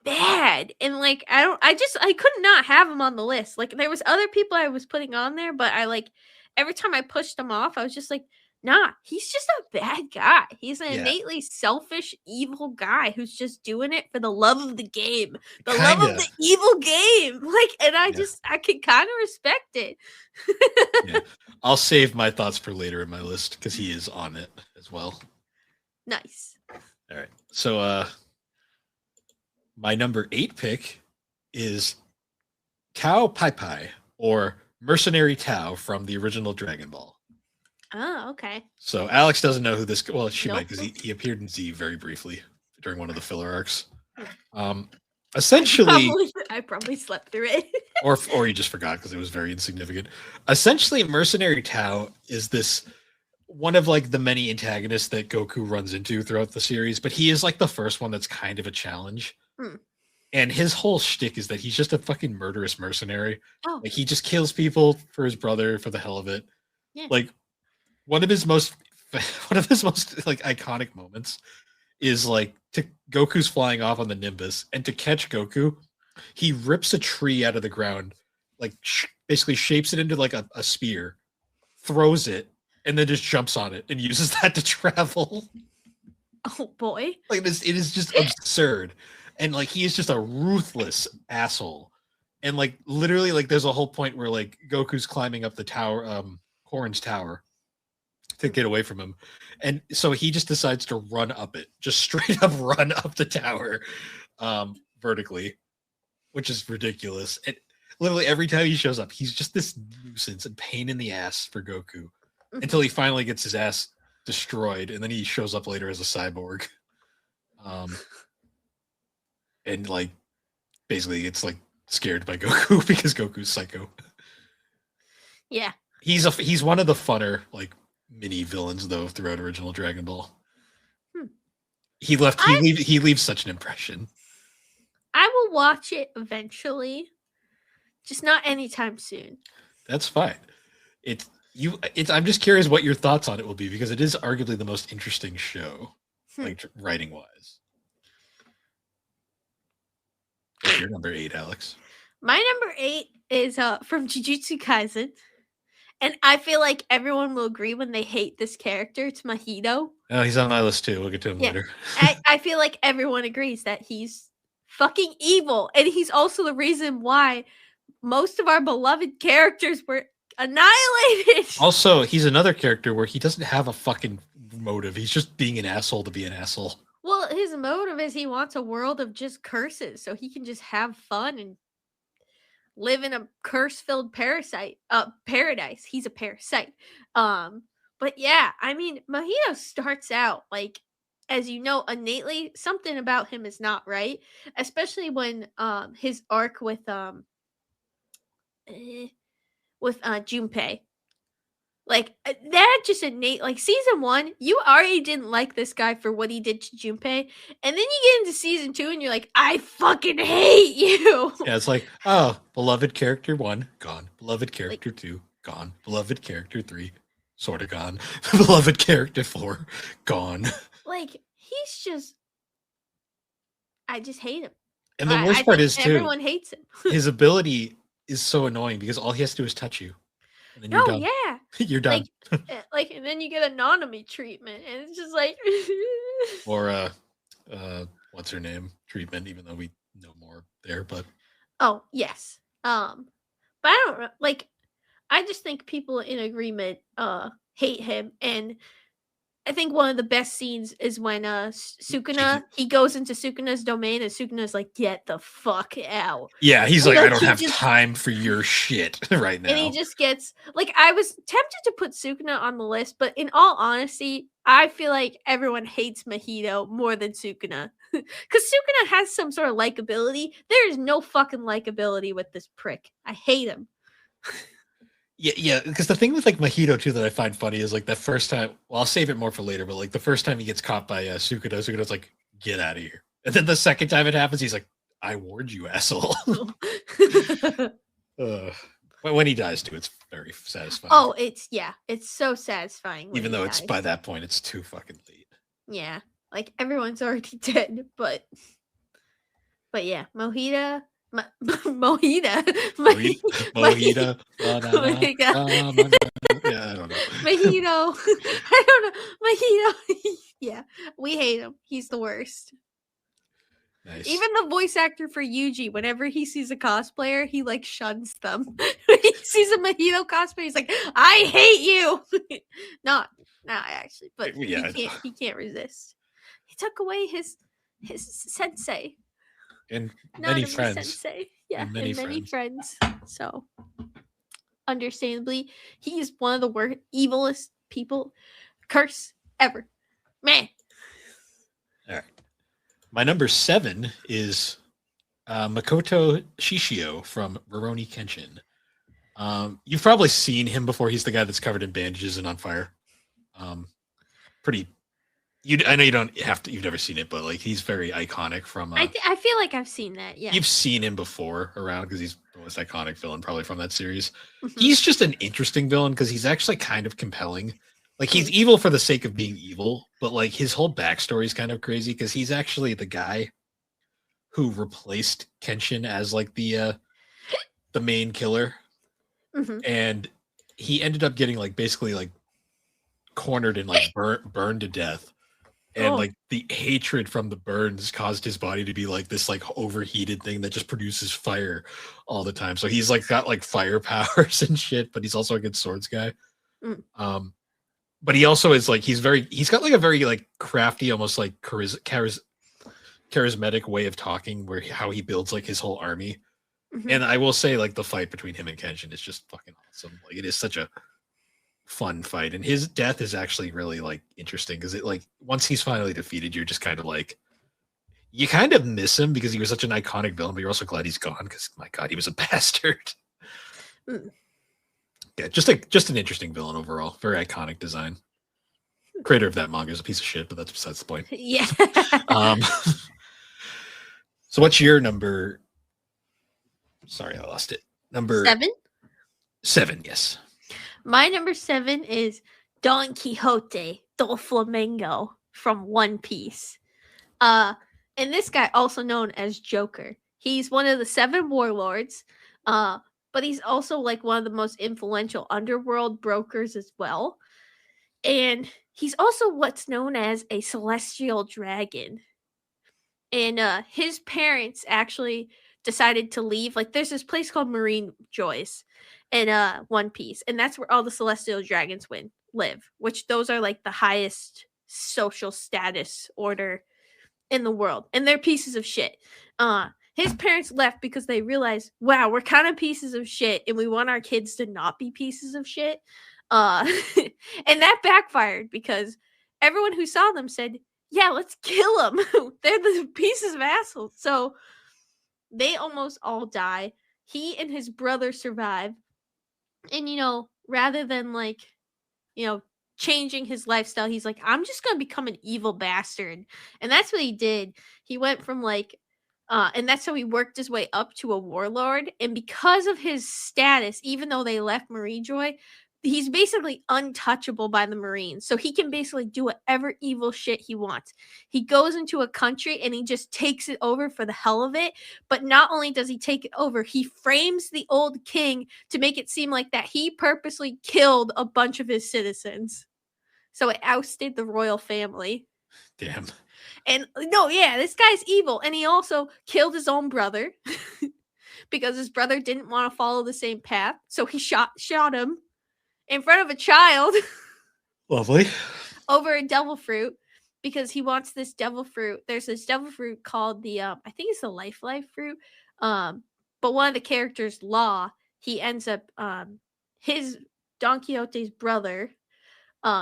Speaker 2: bad. And like I could not have him on the list. Like there was other people I was putting on there, but I like every time I pushed them off, I was just like, nah, he's just a bad guy. He's an innately selfish, evil guy who's just doing it for the love of the game, the love of the evil game. Like, and I can kind of respect it.
Speaker 1: Yeah. I'll save my thoughts for later in my list because he is on it as well.
Speaker 2: Nice.
Speaker 1: All right. So my number 8 pick is Tao Pai Pai, or Mercenary Tao from the original Dragon Ball.
Speaker 2: Oh, okay.
Speaker 1: So Alex doesn't know who this. Well, she might because he appeared in Z very briefly during one of the filler arcs. Essentially,
Speaker 2: I probably slept through it,
Speaker 1: or you just forgot because it was very insignificant. Essentially, Mercenary Tao is this one of like the many antagonists that Goku runs into throughout the series, but he is like the first one that's kind of a challenge. And his whole shtick is that he's just a fucking murderous mercenary.
Speaker 2: Oh.
Speaker 1: Like he just kills people for his brother for the hell of it.
Speaker 2: Yeah.
Speaker 1: Like one of his most like iconic moments is like Goku's flying off on the Nimbus, and to catch Goku, he rips a tree out of the ground, like basically shapes it into like a spear, throws it, and then just jumps on it and uses that to travel.
Speaker 2: Oh boy.
Speaker 1: Like it is just absurd. And like he is just a ruthless asshole. And like literally like there's a whole point where like Goku's climbing up the tower, Korin's tower to get away from him. And so he just decides to run up it, just straight up run up the tower vertically, which is ridiculous. And Literally every time he shows up, he's just this nuisance and pain in the ass for Goku until he finally gets his ass destroyed, and then he shows up later as a cyborg. And like basically gets like scared by Goku because Goku's psycho.
Speaker 2: Yeah.
Speaker 1: He's one of the funner like mini villains though throughout original Dragon Ball. He leaves such an impression.
Speaker 2: I will watch it eventually, just not anytime soon.
Speaker 1: That's fine. I'm just curious what your thoughts on it will be because it is arguably the most interesting show, like writing wise. What's your number 8, Alex?
Speaker 2: My number 8 is from Jujutsu Kaisen. And I feel like everyone will agree when they hate this character. It's Mahito.
Speaker 1: Oh, he's on my list too. We'll get to him later.
Speaker 2: I feel like everyone agrees that he's fucking evil. And he's also the reason why most of our beloved characters were annihilated.
Speaker 1: Also, he's another character where he doesn't have a fucking motive. He's just being an asshole to be an asshole.
Speaker 2: Well, his motive is he wants a world of just curses so he can just have fun and live in a curse-filled paradise. He's a parasite. But yeah, I mean, Mahito starts out like, as you know, innately something about him is not right, especially when his arc with Junpei. Like that just innate, like season 1, you already didn't like this guy for what he did to Junpei, and then you get into season 2 and you're like, I fucking hate you.
Speaker 1: Yeah, it's like, oh, beloved character 1, gone. Beloved character 2, gone. Beloved character 3, sort of gone. Beloved character 4, gone.
Speaker 2: Like, he's just, I just hate him.
Speaker 1: And the worst part is, too,
Speaker 2: everyone hates him.
Speaker 1: His ability is so annoying because all he has to do is touch you. And then you're done.
Speaker 2: Yeah.
Speaker 1: You're done.
Speaker 2: Like, and then you get a Nanami treatment, and it's just like...
Speaker 1: or, what's her name? Treatment, even though we know more there, but...
Speaker 2: Oh, yes. But I don't, like, I just think people in agreement hate him, and I think one of the best scenes is when Sukuna, he goes into Sukuna's domain, and Sukuna's like, get the fuck out.
Speaker 1: Yeah, he's like, I don't have time for your shit right now.
Speaker 2: And he just gets, like, I was tempted to put Sukuna on the list, but in all honesty, I feel like everyone hates Mahito more than Sukuna. Because Sukuna has some sort of likability. There is no fucking likability with this prick. I hate him.
Speaker 1: Yeah, because the thing with like Mahito too that I find funny is like the first time. Well, I'll save it more for later, but like the first time he gets caught by Sukuna, Sukuna's like, "Get out of here!" And then the second time it happens, he's like, "I warned you, asshole." When he dies too, it's very satisfying.
Speaker 2: Oh, it's so satisfying.
Speaker 1: Even though it's by that point, it's too fucking late.
Speaker 2: Yeah, like everyone's already dead, but yeah, Mohita. Mohita.
Speaker 1: Yeah, I don't know.
Speaker 2: Mahito. I don't know. Mahito. Yeah, we hate him. He's the worst.
Speaker 1: Nice.
Speaker 2: Even the voice actor for Yuji, whenever he sees a cosplayer, he like shuns them. When he sees a Mahito cosplayer, he's like, I hate you. Not actually, but
Speaker 1: yeah,
Speaker 2: he can't resist. He took away his sensei.
Speaker 1: And many friends.
Speaker 2: Sensei. Yeah, and many friends. So, understandably, he is one of the worst, evilest people, curse ever. Man.
Speaker 1: All right. My number 7 is Makoto Shishio from Rurouni Kenshin. You've probably seen him before. He's the guy that's covered in bandages and on fire. I know you don't have to. You've never seen it, but like he's very iconic from.
Speaker 2: I feel like I've seen that. Yeah,
Speaker 1: you've seen him before around because he's the most iconic villain probably from that series. Mm-hmm. He's just an interesting villain because he's actually kind of compelling. Like he's evil for the sake of being evil, but like his whole backstory is kind of crazy because he's actually the guy who replaced Kenshin as like the main killer, and he ended up getting like basically like cornered and like burned to death. And like the hatred from the burns caused his body to be like this like overheated thing that just produces fire all the time. So he's like got like fire powers and shit, but he's also a good swords guy. But he also is like he's got like a very like crafty, almost like charismatic way of talking, where how he builds like his whole army.
Speaker 2: Mhm.
Speaker 1: And I will say, like, the fight between him and Kenshin is just fucking awesome. Like, it is such a fun fight, and his death is actually really like interesting because it like once he's finally defeated, you're just kind of like you kind of miss him because he was such an iconic villain, but you're also glad he's gone because my god, he was a bastard.
Speaker 2: Mm.
Speaker 1: Yeah, just an interesting villain overall. Very iconic design. Creator of that manga is a piece of shit, but that's besides the point.
Speaker 2: Yeah.
Speaker 1: Um, so what's your number? Sorry, I lost it. Number
Speaker 2: 7.
Speaker 1: 7. Yes.
Speaker 2: My number 7 is Don Quixote Doflamingo from One Piece. Uh, and this guy, also known as Joker, he's one of the 7 warlords. But he's also like one of the most influential underworld brokers as well. And he's also what's known as a celestial dragon. And his parents actually decided to leave. Like, there's this place called Marine Joyce in One Piece, and that's where all the celestial dragons live, which those are like the highest social status order in the world, and they're pieces of shit. His parents left because they realized, wow, we're kind of pieces of shit, and we want our kids to not be pieces of shit. Uh, and that backfired because everyone who saw them said, yeah, let's kill them. They're the pieces of assholes. So they almost all die. He and his brother survive. And, rather than like, you know, changing his lifestyle, he's like, I'm just going to become an evil bastard. And that's what he did. He went from like, and that's how he worked his way up to a warlord. And because of his status, even though they left Marie Joy, he's basically untouchable by the Marines. So he can basically do whatever evil shit he wants. He goes into a country and he just takes it over for the hell of it. But not only does he take it over, he frames the old king to make it seem like that he purposely killed a bunch of his citizens. So it ousted the royal family.
Speaker 1: Damn.
Speaker 2: And no, yeah, this guy's evil. And he also killed his own brother because his brother didn't want to follow the same path. So he shot him in front of a child
Speaker 1: Lovely.
Speaker 2: over a devil fruit because he wants this devil fruit. There's this devil fruit called the I think it's the life fruit. But one of the characters, Law, he ends up his Don Quixote's brother,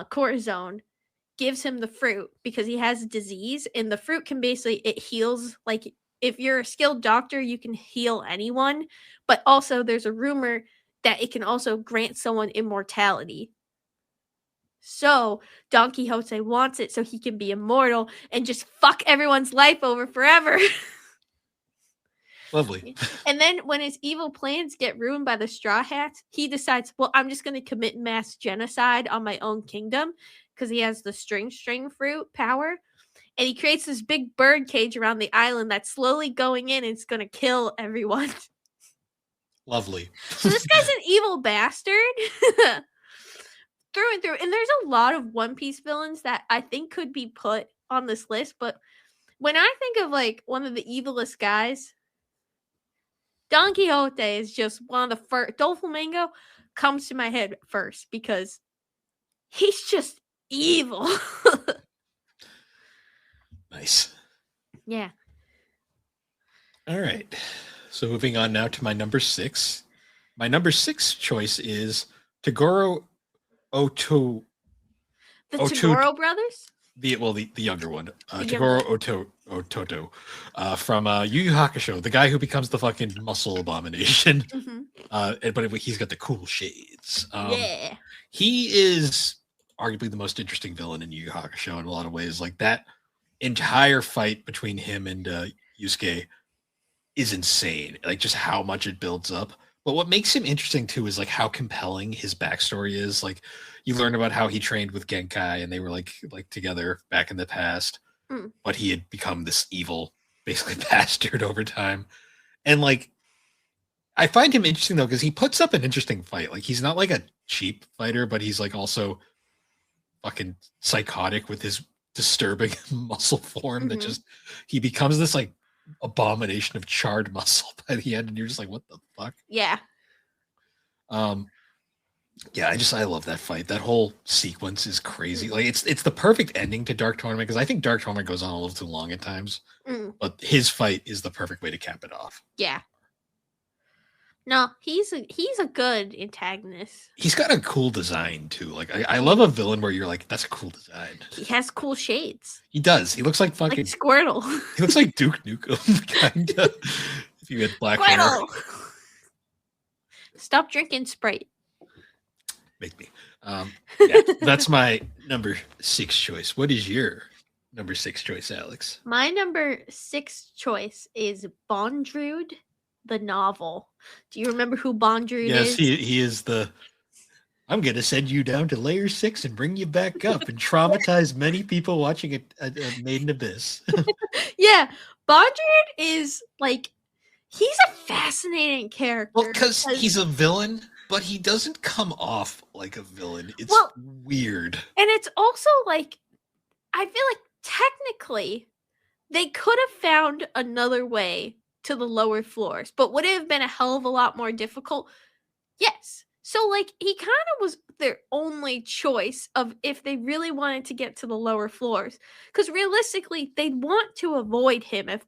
Speaker 2: Corazon, gives him the fruit because he has a disease, and the fruit can basically, it heals. Like, if you're a skilled doctor, you can heal anyone, but also there's a rumor that it can also grant someone immortality. So Don Quixote wants it so he can be immortal and just fuck everyone's life over forever.
Speaker 1: Lovely.
Speaker 2: And then when his evil plans get ruined by the Straw Hats, he decides, well, I'm just going to commit mass genocide on my own kingdom because he has the string fruit power. And he creates this big bird cage around the island that's slowly going in and it's going to kill everyone.
Speaker 1: Lovely.
Speaker 2: So this guy's an evil bastard. Through and through. And there's a lot of One Piece villains that I think could be put on this list. But when I think of like one of the evilest guys, Don Quixote is just one of the first. Doflamingo comes to my head first because he's just evil.
Speaker 1: Nice.
Speaker 2: Yeah.
Speaker 1: All right. So moving on now to my number 6. My number 6 choice is Toguro Oto.
Speaker 2: The
Speaker 1: Oto
Speaker 2: Toguro brothers?
Speaker 1: the younger one.
Speaker 2: The
Speaker 1: Toguro Ototo from Yu Yu Hakusho, the guy who becomes the fucking muscle abomination.
Speaker 2: Mm-hmm.
Speaker 1: But he's got the cool shades.
Speaker 2: Yeah.
Speaker 1: He is arguably the most interesting villain in Yu Yu Hakusho in a lot of ways. Like, that entire fight between him and Yusuke is insane. Like, just how much it builds up. But what makes him interesting too is like how compelling his backstory is. Like, you learn about how he trained with Genkai and they were like together back in the past, but he had become this evil, basically bastard over time. And like, I find him interesting though because he puts up an interesting fight. Like, he's not like a cheap fighter, but he's like also fucking psychotic with his disturbing muscle form that just he becomes this like abomination of charred muscle by the end, and you're just like, what the fuck?
Speaker 2: Yeah.
Speaker 1: Yeah, I love that fight. That whole sequence is crazy. Like, it's the perfect ending to Dark Tournament because I think Dark Tournament goes on a little too long at times. But his fight is the perfect way to cap it off.
Speaker 2: Yeah. No, he's a good antagonist.
Speaker 1: He's got a cool design too. Like I love a villain where you're like, that's a cool design.
Speaker 2: He has cool shades.
Speaker 1: He does. He looks like
Speaker 2: Like
Speaker 1: fucking.
Speaker 2: Squirtle.
Speaker 1: He looks like Duke Nukem, kind of. If you had black hair,
Speaker 2: Squirtle! Stop drinking Sprite.
Speaker 1: make me. Yeah, that's my number 6 choice. What is your number 6 choice, Alex?
Speaker 2: My number 6 choice is Bondrude, the novel. Do you remember who Bondrude
Speaker 1: Yes,
Speaker 2: is?
Speaker 1: he is the. I'm gonna send you down to layer 6 and bring you back up and traumatize many people watching a Maiden Abyss.
Speaker 2: Yeah, Bondrude is like he's a fascinating character.
Speaker 1: Well, because he's a villain, but he doesn't come off like a villain. It's weird.
Speaker 2: And it's also like, I feel like technically they could have found another way to the lower floors, but would it have been a hell of a lot more difficult? Yes. So, like, he kind of was their only choice of if they really wanted to get to the lower floors. Because realistically, they'd want to avoid him at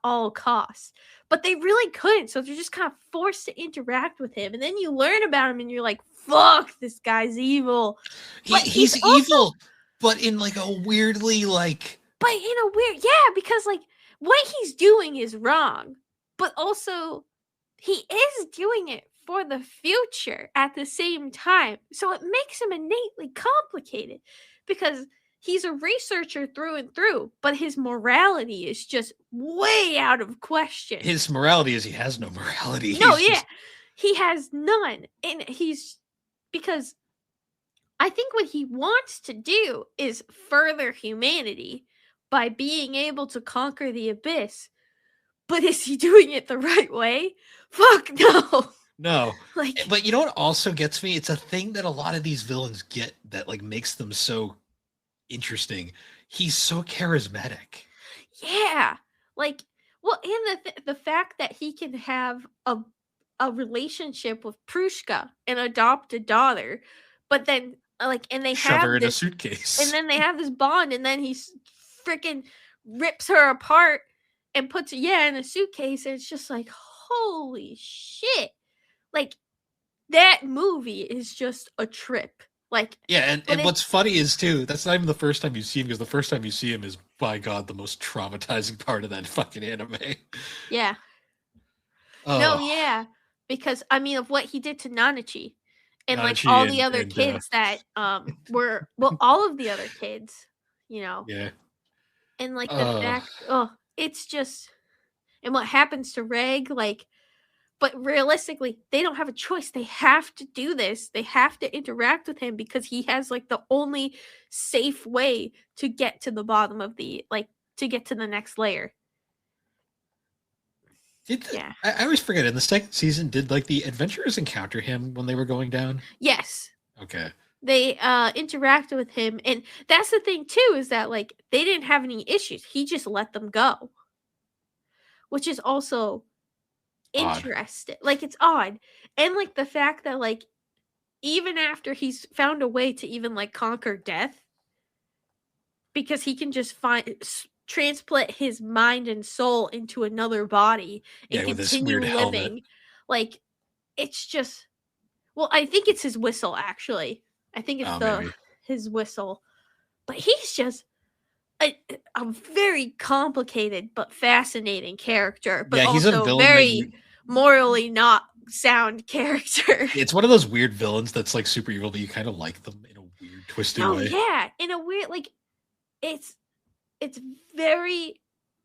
Speaker 2: all costs. But they really couldn't. So they're just kind of forced to interact with him. And then you learn about him and you're like, fuck, this guy's evil.
Speaker 1: He's evil, but in like a weirdly like.
Speaker 2: But in a weird, yeah, because like what he's doing is wrong. But also, he is doing it for the future at the same time. So it makes him innately complicated because he's a researcher through and through, but his morality is just way out of question.
Speaker 1: His morality is he has no morality.
Speaker 2: No, yeah. He has none. And he's because I think what he wants to do is further humanity by being able to conquer the abyss. But is he doing it the right way? Fuck no.
Speaker 1: No. But you know what also gets me? It's a thing that a lot of these villains get that like makes them so interesting. He's so charismatic.
Speaker 2: Yeah. Like, well, and the fact that he can have a relationship with Prushka, an adopted daughter, but then like and they
Speaker 1: shove
Speaker 2: have
Speaker 1: her in
Speaker 2: this,
Speaker 1: a suitcase.
Speaker 2: and then they have this bond, and then he freaking rips her apart and puts her in a suitcase, and it's just like, holy shit. Like, that movie is just a trip. Like,
Speaker 1: yeah, and what's funny is too, that's not even the first time you see him, because the first time you see him is, by God, the most traumatizing part of that fucking anime.
Speaker 2: Yeah. Oh. No, yeah. Because I mean of what he did to Nanachi. And like all the other kids that were all of the other kids, you know.
Speaker 1: Yeah.
Speaker 2: And like the fact it's just, and what happens to Reg, like, but realistically, they don't have a choice. They have to do this. They have to interact with him because he has like the only safe way to get to the bottom of the, like, to get to the next layer.
Speaker 1: I always forget, in the second season, did like the adventurers encounter him when they were going down?
Speaker 2: Yes.
Speaker 1: Okay.
Speaker 2: They interacted with him, and that's the thing too, is that like they didn't have any issues. He just let them go. Which is also interesting. Like, it's odd. And like the fact that like even after he's found a way to even like conquer death, because he can just transplant his mind and soul into another body and continue living. Helmet. Like, it's just, well, I think it's his whistle, actually. I think it's his whistle. But he's just a very complicated but fascinating character, but
Speaker 1: he's
Speaker 2: also a very morally not sound character.
Speaker 1: It's one of those weird villains that's like super evil, but you kind of like them in a weird, twisted way.
Speaker 2: Yeah, in a weird, like, it's very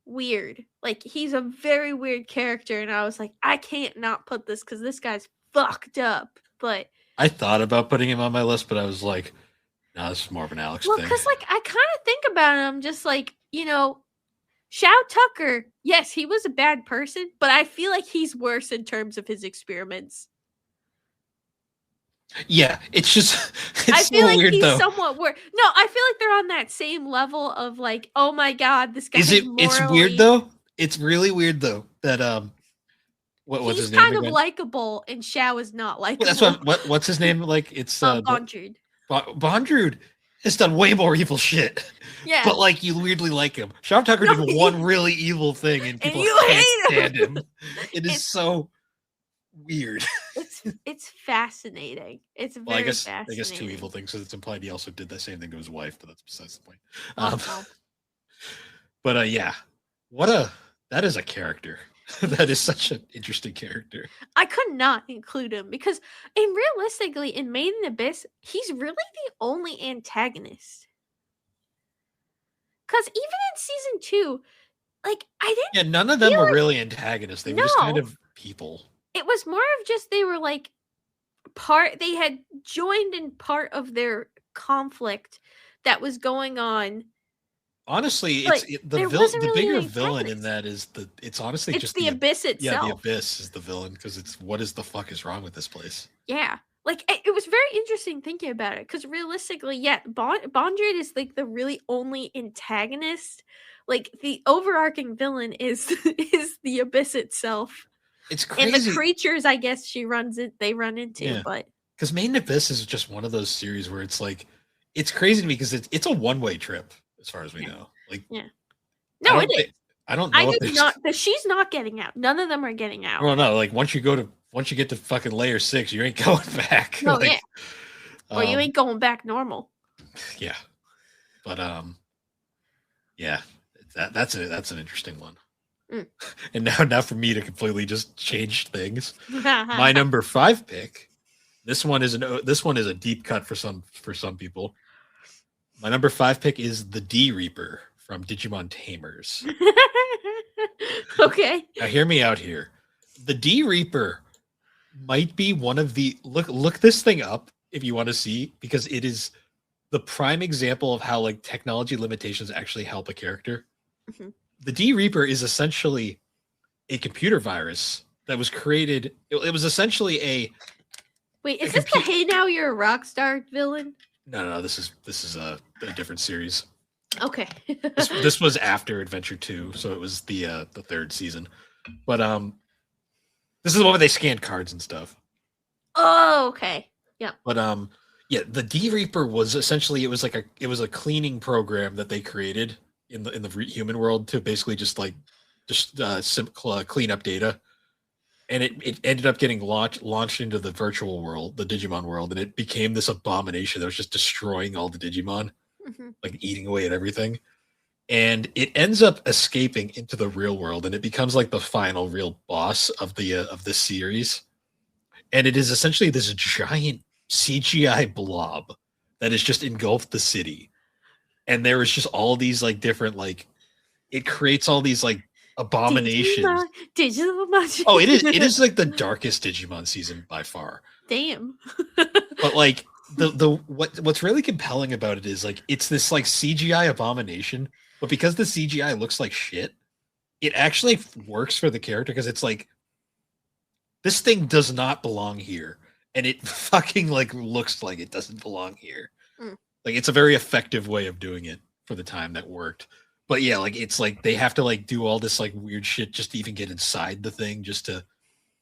Speaker 2: weird. Like, he's a very weird character, and I was like, I can't not put this because this guy's fucked up. But
Speaker 1: I thought about putting him on my list, but I was like, no, this is more of an Alex thing.
Speaker 2: Well, because like I kind of think about him, just like, you know, Shao Tucker. Yes, he was a bad person, but I feel like he's worse in terms of his experiments.
Speaker 1: Yeah, it's just
Speaker 2: I feel like weird, he's somewhat worse. No, I feel like they're on that same level of like, oh my god, this guy is morally...
Speaker 1: It's weird though. It's really weird though that what's his name?
Speaker 2: He's kind of likable, and Shao is not likable.
Speaker 1: That's what's his name? Like, it's
Speaker 2: Bondrude.
Speaker 1: Bondrude has done way more evil shit.
Speaker 2: Yeah,
Speaker 1: but like you weirdly like him. Shao Tucker did one really evil thing, and people can't stand him. It is so. weird.
Speaker 2: It's fascinating. It's
Speaker 1: Well,
Speaker 2: very
Speaker 1: I guess two evil
Speaker 2: fascinating.
Speaker 1: things because it's implied he also did the same thing to his wife, but that's besides the point.
Speaker 2: Oh
Speaker 1: Um,
Speaker 2: no.
Speaker 1: but yeah, what a that is a character. That is such an interesting character.
Speaker 2: I could not include him because and realistically in Made in Abyss, he's really the only antagonist. Cuz even in season 2, like I
Speaker 1: Yeah,
Speaker 2: didn't
Speaker 1: none of them
Speaker 2: feel
Speaker 1: were
Speaker 2: like
Speaker 1: really antagonists. They were just kind
Speaker 2: no.
Speaker 1: of people.
Speaker 2: It was more of just they were like part they had joined in part of their conflict that was going on,
Speaker 1: Honestly,
Speaker 2: but there wasn't
Speaker 1: the
Speaker 2: really
Speaker 1: bigger
Speaker 2: an
Speaker 1: villain in
Speaker 2: antagonist.
Speaker 1: that is it's honestly
Speaker 2: It's
Speaker 1: just
Speaker 2: the abyss
Speaker 1: yeah, the
Speaker 2: itself.
Speaker 1: abyss is the villain because it's what is the fuck is wrong with this place?
Speaker 2: Yeah. Like it was very interesting thinking about it because realistically, yeah, Bondred is like the really only antagonist. Like the overarching villain is is the abyss itself
Speaker 1: It's
Speaker 2: and the
Speaker 1: crazy.
Speaker 2: creatures. I guess they run into,
Speaker 1: Yeah.
Speaker 2: but
Speaker 1: Because Main Abyss is just one of those series where it's like, it's crazy to me because it's a one way trip as far as we
Speaker 2: yeah,
Speaker 1: know. Like,
Speaker 2: yeah.
Speaker 1: I
Speaker 2: No, it
Speaker 1: don't think
Speaker 2: is.
Speaker 1: I don't
Speaker 2: I
Speaker 1: know if
Speaker 2: did
Speaker 1: there's.
Speaker 2: not. But she's not getting out. None of them are getting out.
Speaker 1: Well, no, like once you get to fucking layer 6, you ain't going back.
Speaker 2: No, yeah.
Speaker 1: Like,
Speaker 2: Or you
Speaker 1: um,
Speaker 2: ain't going back normal.
Speaker 1: yeah, but yeah, that's an interesting one.
Speaker 2: Mm.
Speaker 1: And now for me to completely just change things. My number 5 pick. This one is a deep cut for some people. My number 5 pick is the D Reaper from Digimon Tamers.
Speaker 2: Okay.
Speaker 1: Now hear me out here. The D Reaper might be one of the look this thing up if you want to see because it is the prime example of how like technology limitations actually help a character.
Speaker 2: Mhm.
Speaker 1: The D Reaper is essentially a computer virus that was created. It was essentially
Speaker 2: Wait,
Speaker 1: a
Speaker 2: is this the
Speaker 1: computer.
Speaker 2: Hey Now You're a Rock Star villain?
Speaker 1: No. This is a different series.
Speaker 2: Okay.
Speaker 1: This was after Adventure 2, so it was the third season. But this is the one where they scanned cards and stuff.
Speaker 2: Oh, okay. Yep.
Speaker 1: But yeah, the D Reaper was essentially it was a cleaning program that they created in the human world to basically clean up data. And it ended up getting launched into the virtual world, the Digimon world, and it became this abomination that was just destroying all the Digimon,
Speaker 2: Mhm.
Speaker 1: like eating away at everything. And it ends up escaping into the real world, and it becomes like the final real boss of this series. And it is essentially this giant CGI blob that has just engulfed the city. And there is just all these like different like it creates all these like abominations.
Speaker 2: Digimon, Digimon.
Speaker 1: Oh, it is like the darkest Digimon season by far.
Speaker 2: Damn.
Speaker 1: But like what's really compelling about it is like it's this like CGI abomination, but because the CGI looks like shit, it actually works for the character because it's like this thing does not belong here, and it fucking like looks like it doesn't belong here.
Speaker 2: Mm.
Speaker 1: Like it's a very effective way of doing it for the time that worked. But yeah, like it's like they have to like do all this like weird shit just to even get inside the thing just to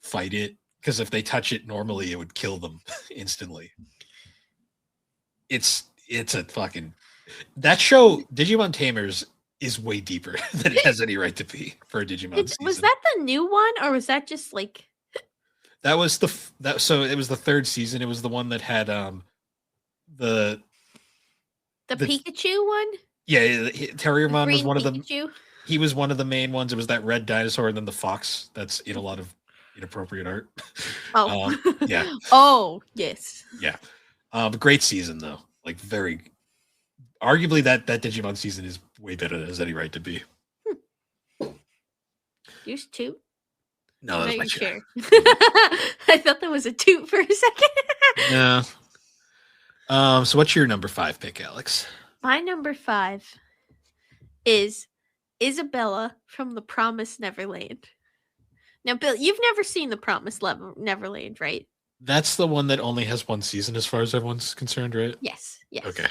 Speaker 1: fight it because if they touch it normally it would kill them instantly. It's a fucking that show Digimon Tamers is way deeper than it has any right to be for a Digimon
Speaker 2: Was
Speaker 1: season.
Speaker 2: that the new one, or was that just like
Speaker 1: That was that so it was the third season. It was the one that had the
Speaker 2: the
Speaker 1: the
Speaker 2: Pikachu one?
Speaker 1: yeah,
Speaker 2: The
Speaker 1: Terriermon was
Speaker 2: green
Speaker 1: one of them.
Speaker 2: Pikachu?
Speaker 1: He was one of the main ones. It was that red dinosaur and then the fox that's in a lot of inappropriate art.
Speaker 2: Oh.
Speaker 1: Yeah.
Speaker 2: Oh, yes.
Speaker 1: Yeah. Great season though. Like very arguably that Digimon season is way better than it has any right to be.
Speaker 2: Used to.
Speaker 1: No, that was my
Speaker 2: chair.
Speaker 1: chair.
Speaker 2: I thought that was a toot for a second.
Speaker 1: No. So what's your number 5 pick, Alex?
Speaker 2: My number 5 is Isabella from The Promised Neverland. Now, Bill, you've never seen The Promised Neverland, right?
Speaker 1: That's the one that only has one season as far as everyone's concerned, right?
Speaker 2: Yes. Yes.
Speaker 1: Okay.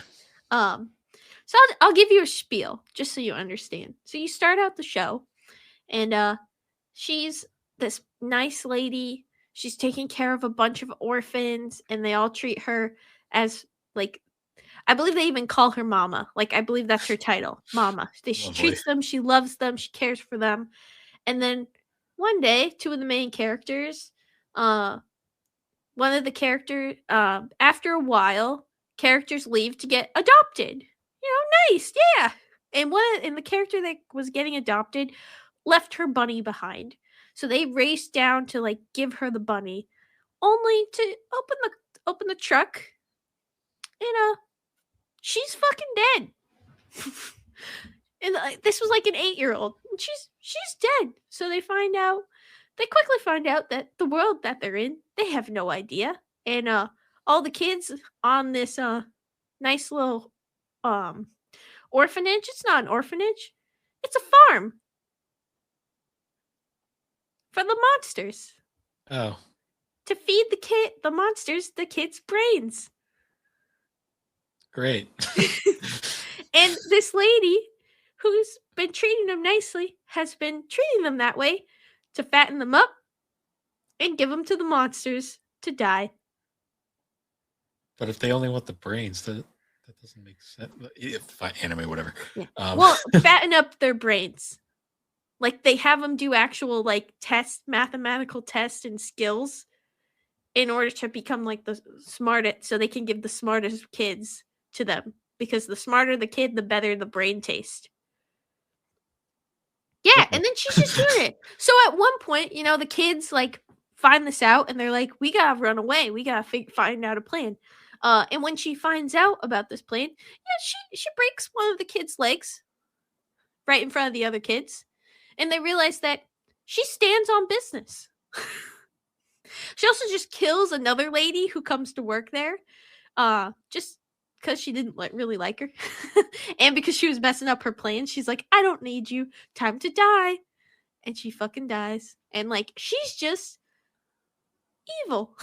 Speaker 2: So I'll give you a spiel just so you understand. So you start out the show, and she's this nice lady. She's taking care of a bunch of orphans, and they all treat her as like I believe they even call her Mama. Like I believe that's her title, Mama. She treats them, she loves them, she cares for them. And then one day, two of the main characters Uh, one of the characters, after a while, characters leave to get adopted. Nice, yeah. And the character that was getting adopted left her bunny behind. So they raced down to like give her the bunny, only to open the truck, and she's fucking dead. And this was like an 8-year-old. She's dead. So they quickly find out that the world that they're in, they have no idea. And all the kids on this nice little orphanage. It's not an orphanage. It's a farm for the monsters.
Speaker 1: Oh,
Speaker 2: To feed the monsters the kids' brains.
Speaker 1: great.
Speaker 2: And this lady who's been treating them nicely has been treating them that way to fatten them up and give them to the monsters to die.
Speaker 1: But if they only want the brains, that doesn't make sense. If anime, whatever.
Speaker 2: Yeah. Well, fatten up their brains. Like they have them do actual like mathematical tests and skills in order to become like the smartest, so they can give the smartest kids to them. Because the smarter the kid, the better the brain taste. Yeah,
Speaker 1: Okay.
Speaker 2: and then she's just doing it. So at one point, the kids like find this out, and they're like, "We gotta run away. We gotta find out a plan." And when she finds out about this plan, yeah, she breaks one of the kids' legs right in front of the other kids, and they realize that she stands on business. She also just kills another lady who comes to work there, just because she didn't really like her, and because she was messing up her plans. She's like, "I don't need you. Time to die," and she fucking dies. And like, she's just evil.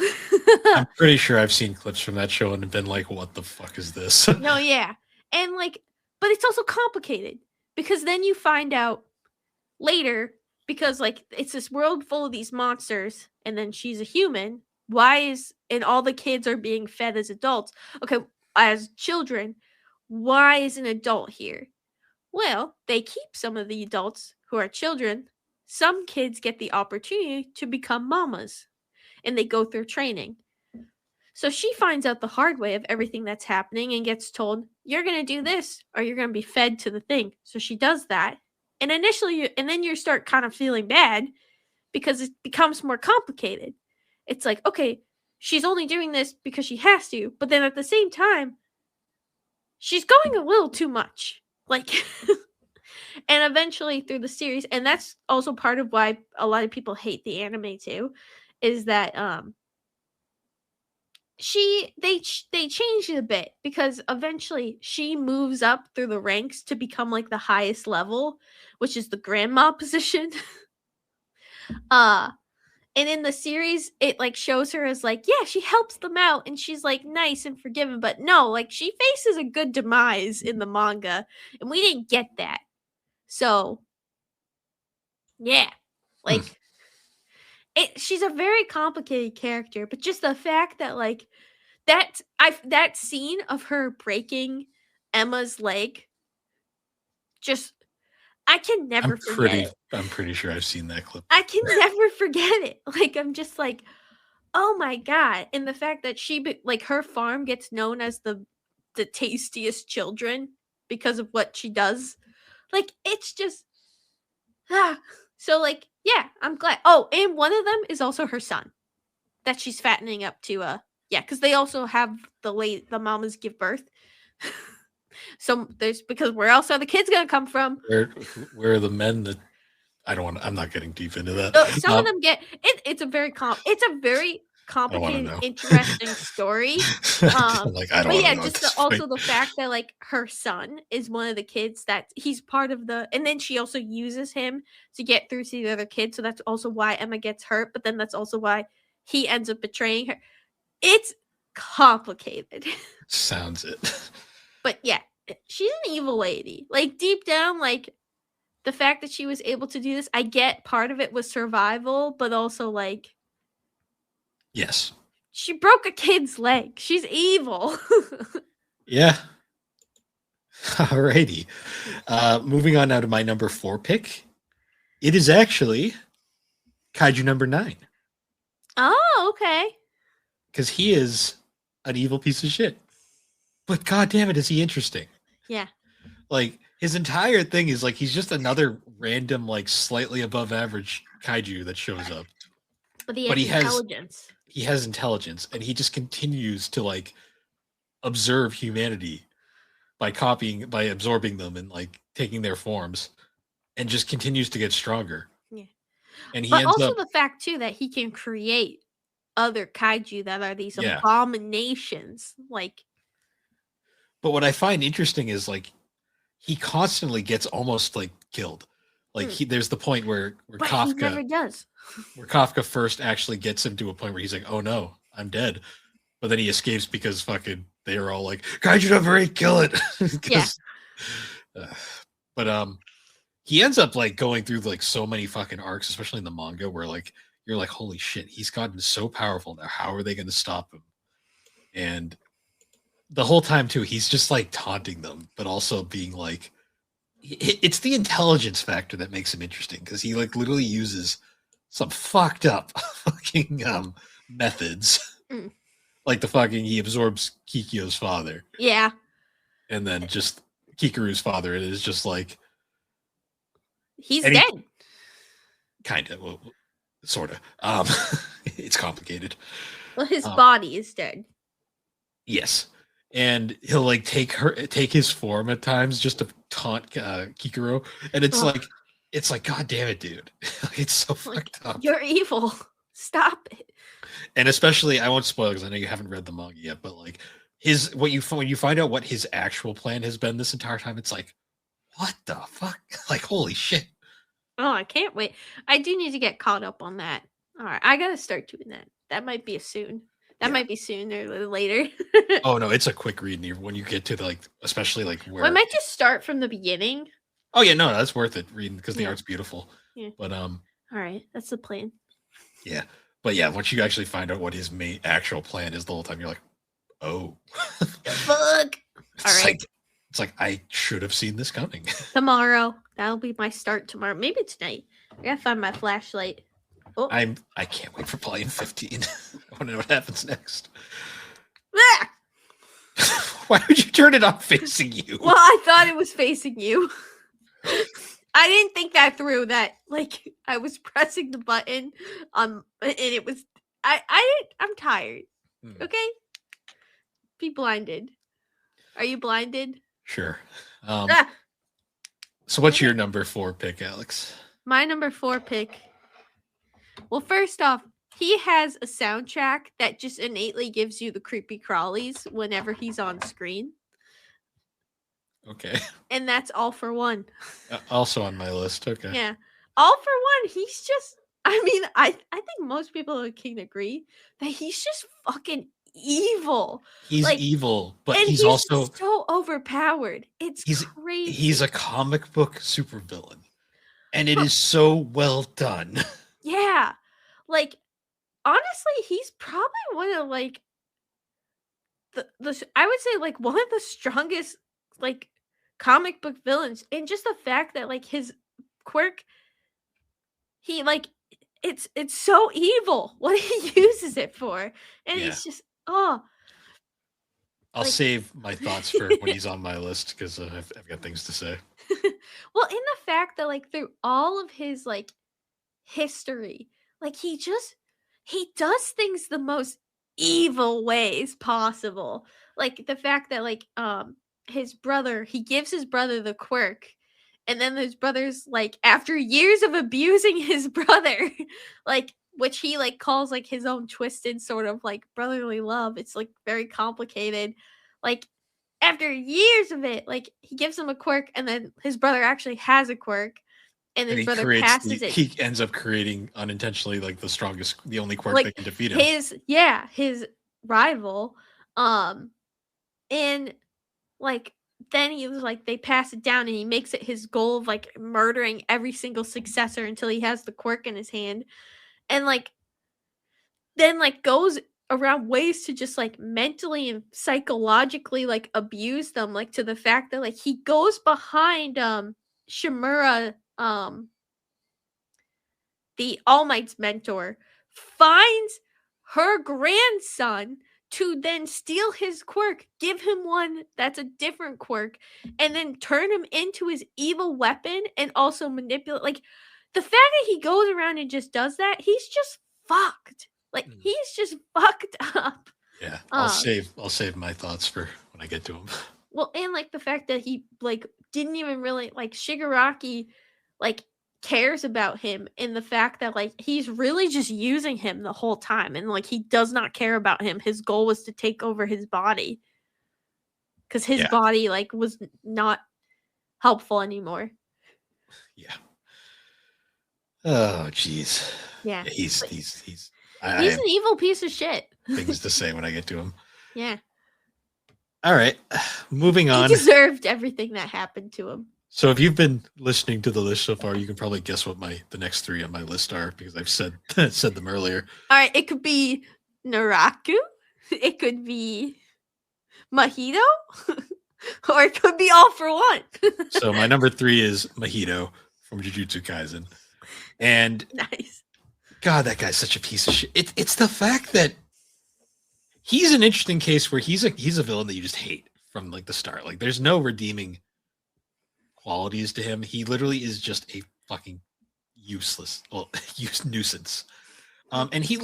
Speaker 1: I'm pretty sure I've seen clips from that show and been like, "What the fuck is this?"
Speaker 2: No, yeah, and like, but it's also complicated because then you find out later, because like it's this world full of these monsters, and then she's a human. And all the kids are being fed as adults? Okay, as children, why is an adult here? Well, they keep some of the adults who are children. Some kids get the opportunity to become mamas, and they go through training. So she finds out the hard way of everything that's happening and gets told, "You're going to do this or you're going to be fed to the thing." So she does that. And and then you start kind of feeling bad because it becomes more complicated. It's like, okay, she's only doing this because she has to, but then at the same time, she's going a little too much. Like, and eventually through the series, and that's also part of why a lot of people hate the anime too, is that they changed it a bit because eventually she moves up through the ranks to become like the highest level, which is the grandma position. uh and in the series it like shows her as like, yeah, she helps them out and she's like nice and forgiving, but no, like she faces a good demise in the manga, and we didn't get that. So yeah, like she's a very complicated character, but just the fact that like that scene of her breaking Emma's leg, just I can never forget it.
Speaker 1: I'm pretty sure I've seen that clip.
Speaker 2: I can never forget it. Like I'm just like, oh my god! And the fact that like her farm gets known as the tastiest children because of what she does, like it's just So like yeah, I'm glad. Oh, and one of them is also her son that she's fattening up to. Yeah, because they also have the mamas give birth. So there's, because where else are the kids gonna come from?
Speaker 1: Where are the men that I'm not getting deep into that.
Speaker 2: Some of them get it. It's a very complicated, interesting story.
Speaker 1: Like, I don't
Speaker 2: but yeah,
Speaker 1: know
Speaker 2: just also the fact that like her son is one of the kids that he's part of and then she also uses him to get through to the other kids. So that's also why Emma gets hurt. But then that's also why he ends up betraying her. It's complicated.
Speaker 1: Sounds it.
Speaker 2: But yeah, she's an evil lady. Like deep down, like the fact that she was able to do this, I get part of it was survival, but also like,
Speaker 1: yes,
Speaker 2: she broke a kid's leg. She's evil.
Speaker 1: Yeah. Alrighty. Moving on now to my number 4 pick. It is actually Kaiju number 9.
Speaker 2: Oh, okay.
Speaker 1: because he is an evil piece of shit. But god damn it, is he interesting?
Speaker 2: Yeah.
Speaker 1: Like his entire thing is like he's just another random, like slightly above average kaiju that shows up.
Speaker 2: But he
Speaker 1: But
Speaker 2: has
Speaker 1: he has
Speaker 2: intelligence.
Speaker 1: he has intelligence, and he just continues to like observe humanity by absorbing them and like taking their forms, and just continues to get stronger.
Speaker 2: Yeah.
Speaker 1: And he
Speaker 2: But
Speaker 1: ends
Speaker 2: also
Speaker 1: up,
Speaker 2: the fact too that he can create other kaiju that are these
Speaker 1: yeah.
Speaker 2: abominations. Like,
Speaker 1: But what I find interesting is like he constantly gets almost like killed. Like
Speaker 2: mm,
Speaker 1: there's the point
Speaker 2: but he never does.
Speaker 1: Where Kafka first actually gets him to a point where he's like, "Oh no, I'm dead," but then he escapes because fucking they are all like, "Kaiju number 8, kill it,"
Speaker 2: Yeah.
Speaker 1: because. Uh, but he ends up like going through like so many fucking arcs, especially in the manga, where like you're like, "Holy shit, he's gotten so powerful now. How are they going to stop him?" And the whole time too, he's just like taunting them, but also being like, it's the intelligence factor that makes him interesting because he like literally uses some fucked up fucking methods,
Speaker 2: Mm,
Speaker 1: like the fucking he absorbs Kikyo's father,
Speaker 2: yeah.
Speaker 1: and then just Kikuru's father. It is just like
Speaker 2: He's
Speaker 1: any
Speaker 2: dead.
Speaker 1: kind of, well, sort of. It's complicated.
Speaker 2: Well, his
Speaker 1: Um,
Speaker 2: body is dead.
Speaker 1: yes, and he'll like take his form at times just to taunt Kikuro, and
Speaker 2: Ugh,
Speaker 1: it's like, god damn it, dude, it's so
Speaker 2: like,
Speaker 1: fucked up.
Speaker 2: you're evil. Stop it.
Speaker 1: And especially, I won't spoil because I know you haven't read the manga yet, but like his what you when you find out what his actual plan has been this entire time, it's like, what the fuck? Like, holy shit.
Speaker 2: Oh, I can't wait. I do need to get caught up on that. All right, I gotta start doing that. That might be a soon. That
Speaker 1: Yeah.
Speaker 2: might be sooner than later.
Speaker 1: Oh no, it's a quick read when you get to the, like, especially like
Speaker 2: Well, I
Speaker 1: where.
Speaker 2: might just start from the beginning.
Speaker 1: Oh yeah, no, that's worth it reading because the
Speaker 2: Yeah.
Speaker 1: art's beautiful.
Speaker 2: Yeah.
Speaker 1: But
Speaker 2: All right, that's the plan.
Speaker 1: yeah, but yeah, once you actually find out what his main actual plan is, the whole time you're like, oh,
Speaker 2: The fuck. All
Speaker 1: it's
Speaker 2: right.
Speaker 1: like it's like I should have seen this coming.
Speaker 2: Tomorrow. That'll be my start tomorrow. Maybe tonight. I gotta find my flashlight. Oh.
Speaker 1: I can't wait for volume 15. I want to know what happens next.
Speaker 2: Ah!
Speaker 1: Why would you turn it on facing you?
Speaker 2: Well, I thought it was facing you. I didn't think that through. That like I was pressing the button, and it was. I'm tired.
Speaker 1: Hmm.
Speaker 2: Okay, be blinded. Are you blinded?
Speaker 1: Sure.
Speaker 2: Ah,
Speaker 1: So what's your number 4 pick, Alex?
Speaker 2: my number 4 pick. Well, first off, he has a soundtrack that just innately gives you the creepy crawlies whenever he's on screen,
Speaker 1: Okay.
Speaker 2: and that's All for One.
Speaker 1: Also on my list. Okay.
Speaker 2: Yeah. All for One, he's just I mean, I think most people can agree that he's just fucking evil.
Speaker 1: He's
Speaker 2: Like,
Speaker 1: evil, but
Speaker 2: and
Speaker 1: he's
Speaker 2: he's
Speaker 1: also
Speaker 2: so overpowered. It's
Speaker 1: he's
Speaker 2: crazy.
Speaker 1: a comic book supervillain. And it
Speaker 2: But
Speaker 1: is so well done.
Speaker 2: yeah. Like honestly, he's probably one of like the I would say like one of the strongest like comic book villains, and just the fact that like his quirk, he like it's so evil what he uses it for, and
Speaker 1: Yeah.
Speaker 2: it's just oh
Speaker 1: I'll
Speaker 2: like
Speaker 1: save my thoughts for when he's on my list because I've got things to say.
Speaker 2: well, in the fact that like through all of his like history, like he does things the most evil ways possible. Like the fact that like his brother, he gives his brother the quirk, and then his brother's like after years of abusing his brother, like which he like calls like his own twisted sort of like brotherly love. It's like very complicated. Like after years of it, like he gives him a quirk, and then his brother actually has a quirk, and
Speaker 1: And
Speaker 2: his brother passes it.
Speaker 1: he ends up creating unintentionally like the only quirk
Speaker 2: Like
Speaker 1: that can defeat him.
Speaker 2: his rival, um, and like then he was like they pass it down, and he makes it his goal of like murdering every single successor until he has the quirk in his hand, and like then like goes around ways to just like mentally and psychologically like abuse them, like to the fact that like he goes behind Shimura, the All Might's mentor, finds her grandson to then steal his quirk, give him one that's a different quirk, and then turn him into his evil weapon and also manipulate. Like, the fact that he goes around and just does that, he's just fucked. Like,
Speaker 1: Mm.
Speaker 2: he's just fucked up.
Speaker 1: Yeah,
Speaker 2: Um,
Speaker 1: I'll save my thoughts for when I get to him.
Speaker 2: well, and like the fact that he like didn't even really like Shigaraki like cares about him, and the fact that like he's really just using him the whole time, and like he does not care about him. His goal was to take over his body because his
Speaker 1: Yeah,
Speaker 2: body like was not helpful anymore.
Speaker 1: yeah. Oh, jeez.
Speaker 2: Yeah,
Speaker 1: Yeah, he's. I
Speaker 2: he's
Speaker 1: have
Speaker 2: an evil piece of shit.
Speaker 1: things to say when I get to him.
Speaker 2: Yeah,
Speaker 1: All right, moving
Speaker 2: he
Speaker 1: on.
Speaker 2: deserved everything that happened to him.
Speaker 1: So if you've been listening to the list so far, you can probably guess what the next three on my list are because I've said said them earlier.
Speaker 2: All right, it could be Naraku, it could be Mahito, or it could be all for one.
Speaker 1: So my number 3 is Mahito from Jujutsu Kaisen, and
Speaker 2: Nice.
Speaker 1: God, that guy's such a piece of shit. It's the fact that he's an interesting case where he's a villain that you just hate from like the start. Like there's no redeeming qualities to him. He literally is just a fucking useless, well, nuisance. And he's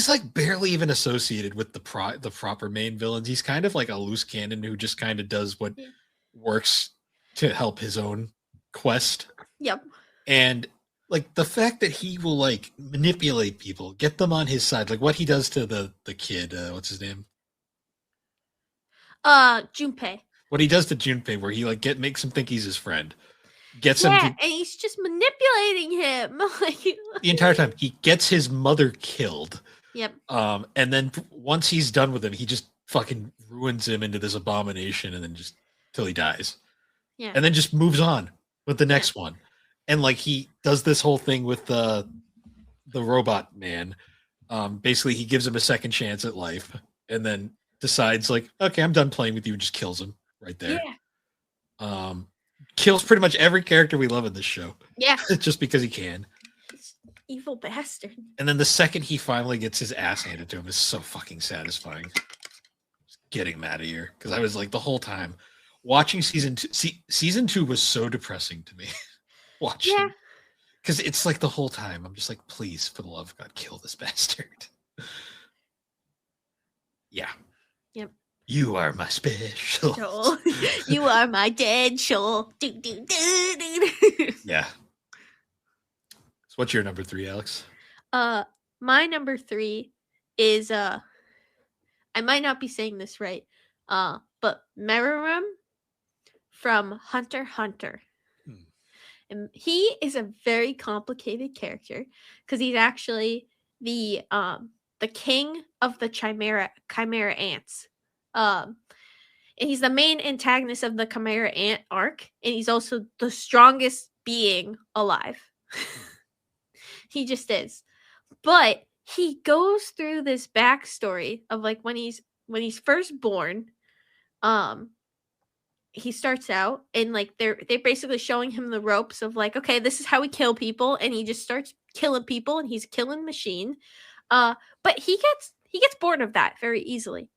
Speaker 1: like barely even associated with the proper main villains. He's kind of like a loose cannon who just kind of does what
Speaker 2: Yeah.
Speaker 1: works to help his own quest.
Speaker 2: Yep.
Speaker 1: And like the fact that he will like manipulate people, get them on his side, like what he does to the kid, what's his name?
Speaker 2: Junpei.
Speaker 1: What he does to Junpei, where he like makes him think he's his friend, gets him
Speaker 2: Yeah,
Speaker 1: to
Speaker 2: and he's just manipulating him. Like,
Speaker 1: the entire time. He gets his mother killed.
Speaker 2: yep.
Speaker 1: And then once he's done with him, he just fucking ruins him into this abomination, and then just till he dies,
Speaker 2: Yeah.
Speaker 1: and then just moves on with the next one. And like he does this whole thing with the robot man. Basically, he gives him a second chance at life, and then decides like, okay, I'm done playing with you, and just kills him right there.
Speaker 2: Yeah.
Speaker 1: Kills pretty much every character we love in this show,
Speaker 2: Yeah.
Speaker 1: just because he can.
Speaker 2: He's an evil bastard.
Speaker 1: And then the second he finally gets his ass handed to him is so fucking satisfying. Just getting him out of here, because I was like the whole time watching season 2. Season 2 was so depressing to me. Watching.
Speaker 2: Yeah.
Speaker 1: Because it's like the whole time I'm just like, please, for the love of God, kill this bastard. Yeah.
Speaker 2: Yep.
Speaker 1: You are my special.
Speaker 2: Joel. You are my dead soul. Do, do, do, do.
Speaker 1: Yeah. So what's your number 3, Alex?
Speaker 2: My number 3 is I might not be saying this right. But Meruem from Hunter x Hunter. And he is a very complicated character because he's actually the king of the chimera ants. And he's the main antagonist of the chimera ant arc, and he's also the strongest being alive. He just is. But he goes through this backstory of like when he's first born. He starts out and like they're basically showing him the ropes of like, okay, this is how we kill people, and he just starts killing people, and he's a killing machine. But he gets bored of that very easily.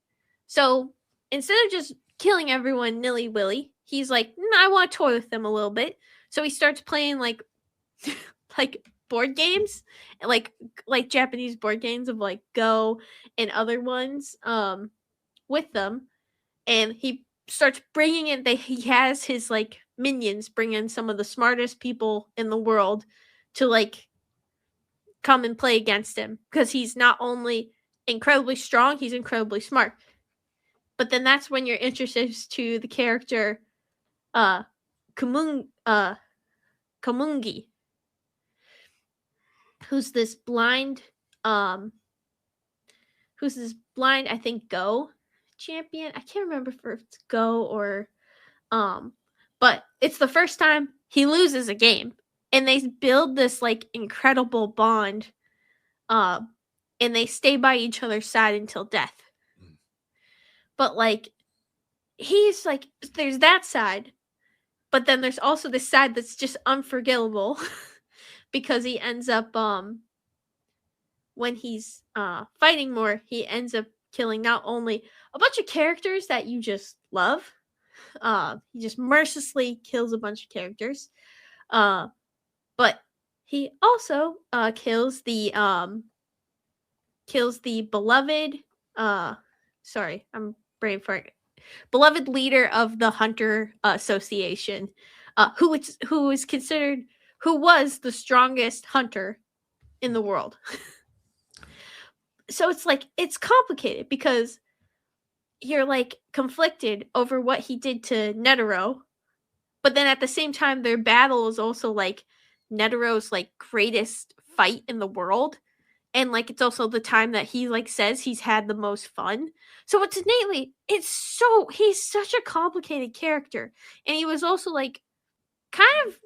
Speaker 2: So instead of just killing everyone nilly-willy, he's like, I want to toy with them a little bit. So he starts playing like like board games, like Japanese board games of like Go and other ones with them, and he starts bringing in he has his like minions bring in some of the smartest people in the world to like come and play against him, because he's not only incredibly strong, he's incredibly smart. But then that's when you're introduced to the character Kamungi, who's this blind I think Go champion. I can't remember if it's Go or but it's the first time he loses a game, and they build this like incredible bond, and they stay by each other's side until death. But like he's like, there's that side, but then there's also this side that's just unforgivable because he ends up when he's fighting more, he ends up killing not only a bunch of characters that you just love, he just mercilessly kills a bunch of characters, but he also kills the beloved sorry, I'm brain fart beloved leader of the Hunter Association, who is considered who was the strongest hunter in the world. So it's like it's complicated because you're like conflicted over what he did to Netero, but then at the same time their battle is also like Netero's like greatest fight in the world. And like it's also the time that he like says he's had the most fun. So it's innately he's such a complicated character. And he was also like kind of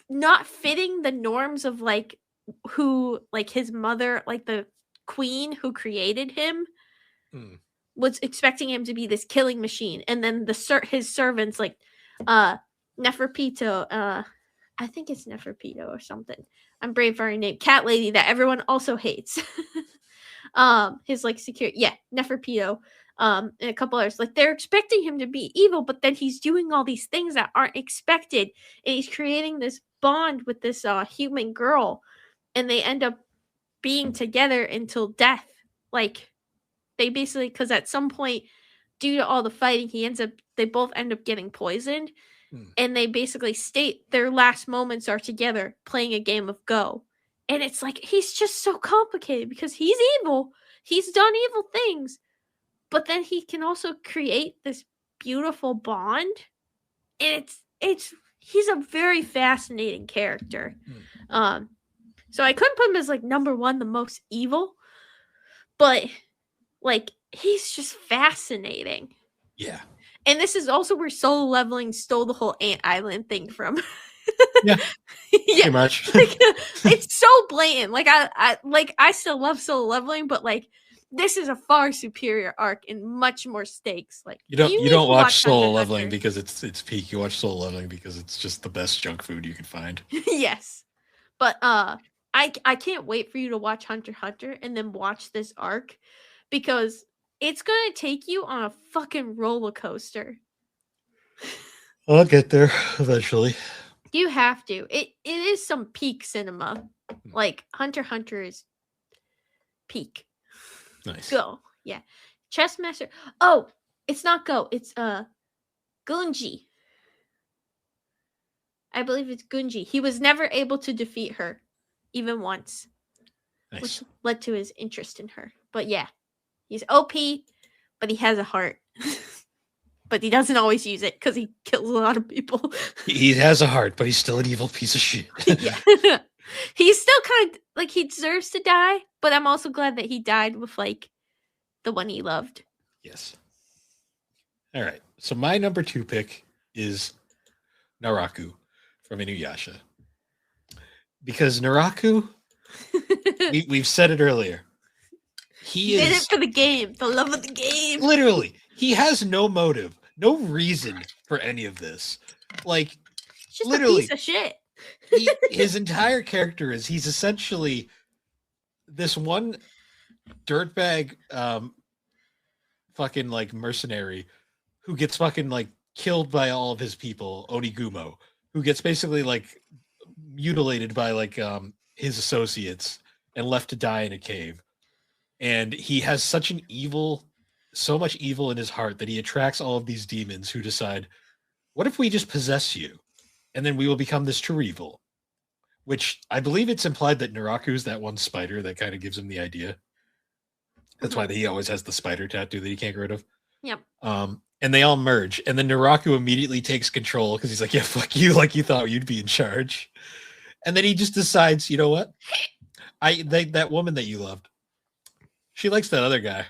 Speaker 2: not fitting the norms of like who like his mother, like the queen who created him, was expecting him to be this killing machine. And then his servants like Neferpito, I think it's Neferpito or something. I'm brave for her name. Cat lady that everyone also hates. His like security, yeah, Neferpito, and a couple others. Like they're expecting him to be evil, but then he's doing all these things that aren't expected, and he's creating this bond with this human girl, and they end up being together until death. Like they basically, because at some point, due to all the fighting, they both end up getting poisoned. And they basically state their last moments are together playing a game of Go. And it's like, he's just so complicated because he's evil. He's done evil things. But then he can also create this beautiful bond. And he's a very fascinating character. So I couldn't put him as like number one, the most evil. But like, he's just fascinating.
Speaker 1: Yeah.
Speaker 2: And this is also where solo leveling stole the whole Ant Island thing from.
Speaker 1: Yeah.
Speaker 2: Yeah.
Speaker 1: Pretty much.
Speaker 2: Like, it's so blatant. Like I still love solo leveling, but like this is a far superior arc and much more stakes. Like
Speaker 1: you don't watch solo
Speaker 2: Hunter
Speaker 1: leveling
Speaker 2: Hunter.
Speaker 1: because it's peak. You watch solo leveling because it's just the best junk food you can find.
Speaker 2: Yes. But I can't wait for you to watch Hunter x Hunter and then watch this arc because it's gonna take you on a fucking roller coaster.
Speaker 1: I'll get there eventually.
Speaker 2: You have to. It is some peak cinema. Like Hunter x Hunter is peak.
Speaker 1: Nice.
Speaker 2: Go. Yeah. Chess Master. Oh, it's not Go. It's Gunji. I believe it's Gunji. He was never able to defeat her, even once.
Speaker 1: Nice.
Speaker 2: Which led to his interest in her. But yeah. He's OP, but he has a heart. But he doesn't always use it because he kills a lot of people.
Speaker 1: He has a heart, but he's still an evil piece of shit.
Speaker 2: Yeah. He's still kind of like he deserves to die, but I'm also glad that he died with like the one he loved.
Speaker 1: Yes. All right. So my number 2 pick is Naraku from Inuyasha. Because Naraku, we've said it earlier. He
Speaker 2: did it for the game, the love of the game.
Speaker 1: Literally, he has no motive, no reason for any of this. Like,
Speaker 2: it's just
Speaker 1: literally,
Speaker 2: a piece of shit.
Speaker 1: His entire character is he's essentially this one dirtbag, fucking like mercenary who gets fucking like killed by all of his people, Onigumo, who gets basically like mutilated by like his associates and left to die in a cave. And he has such so much evil in his heart that he attracts all of these demons who decide, what if we just possess you? And then we will become this true evil. Which I believe it's implied that Naraku is that one spider that kind of gives him the idea. That's why he always has the spider tattoo that he can't get rid of.
Speaker 2: Yep.
Speaker 1: And they all merge. And then Naraku immediately takes control because he's like, yeah, fuck you, like you thought you'd be in charge. And then he just decides, you know what? That woman that you loved, she likes that other guy.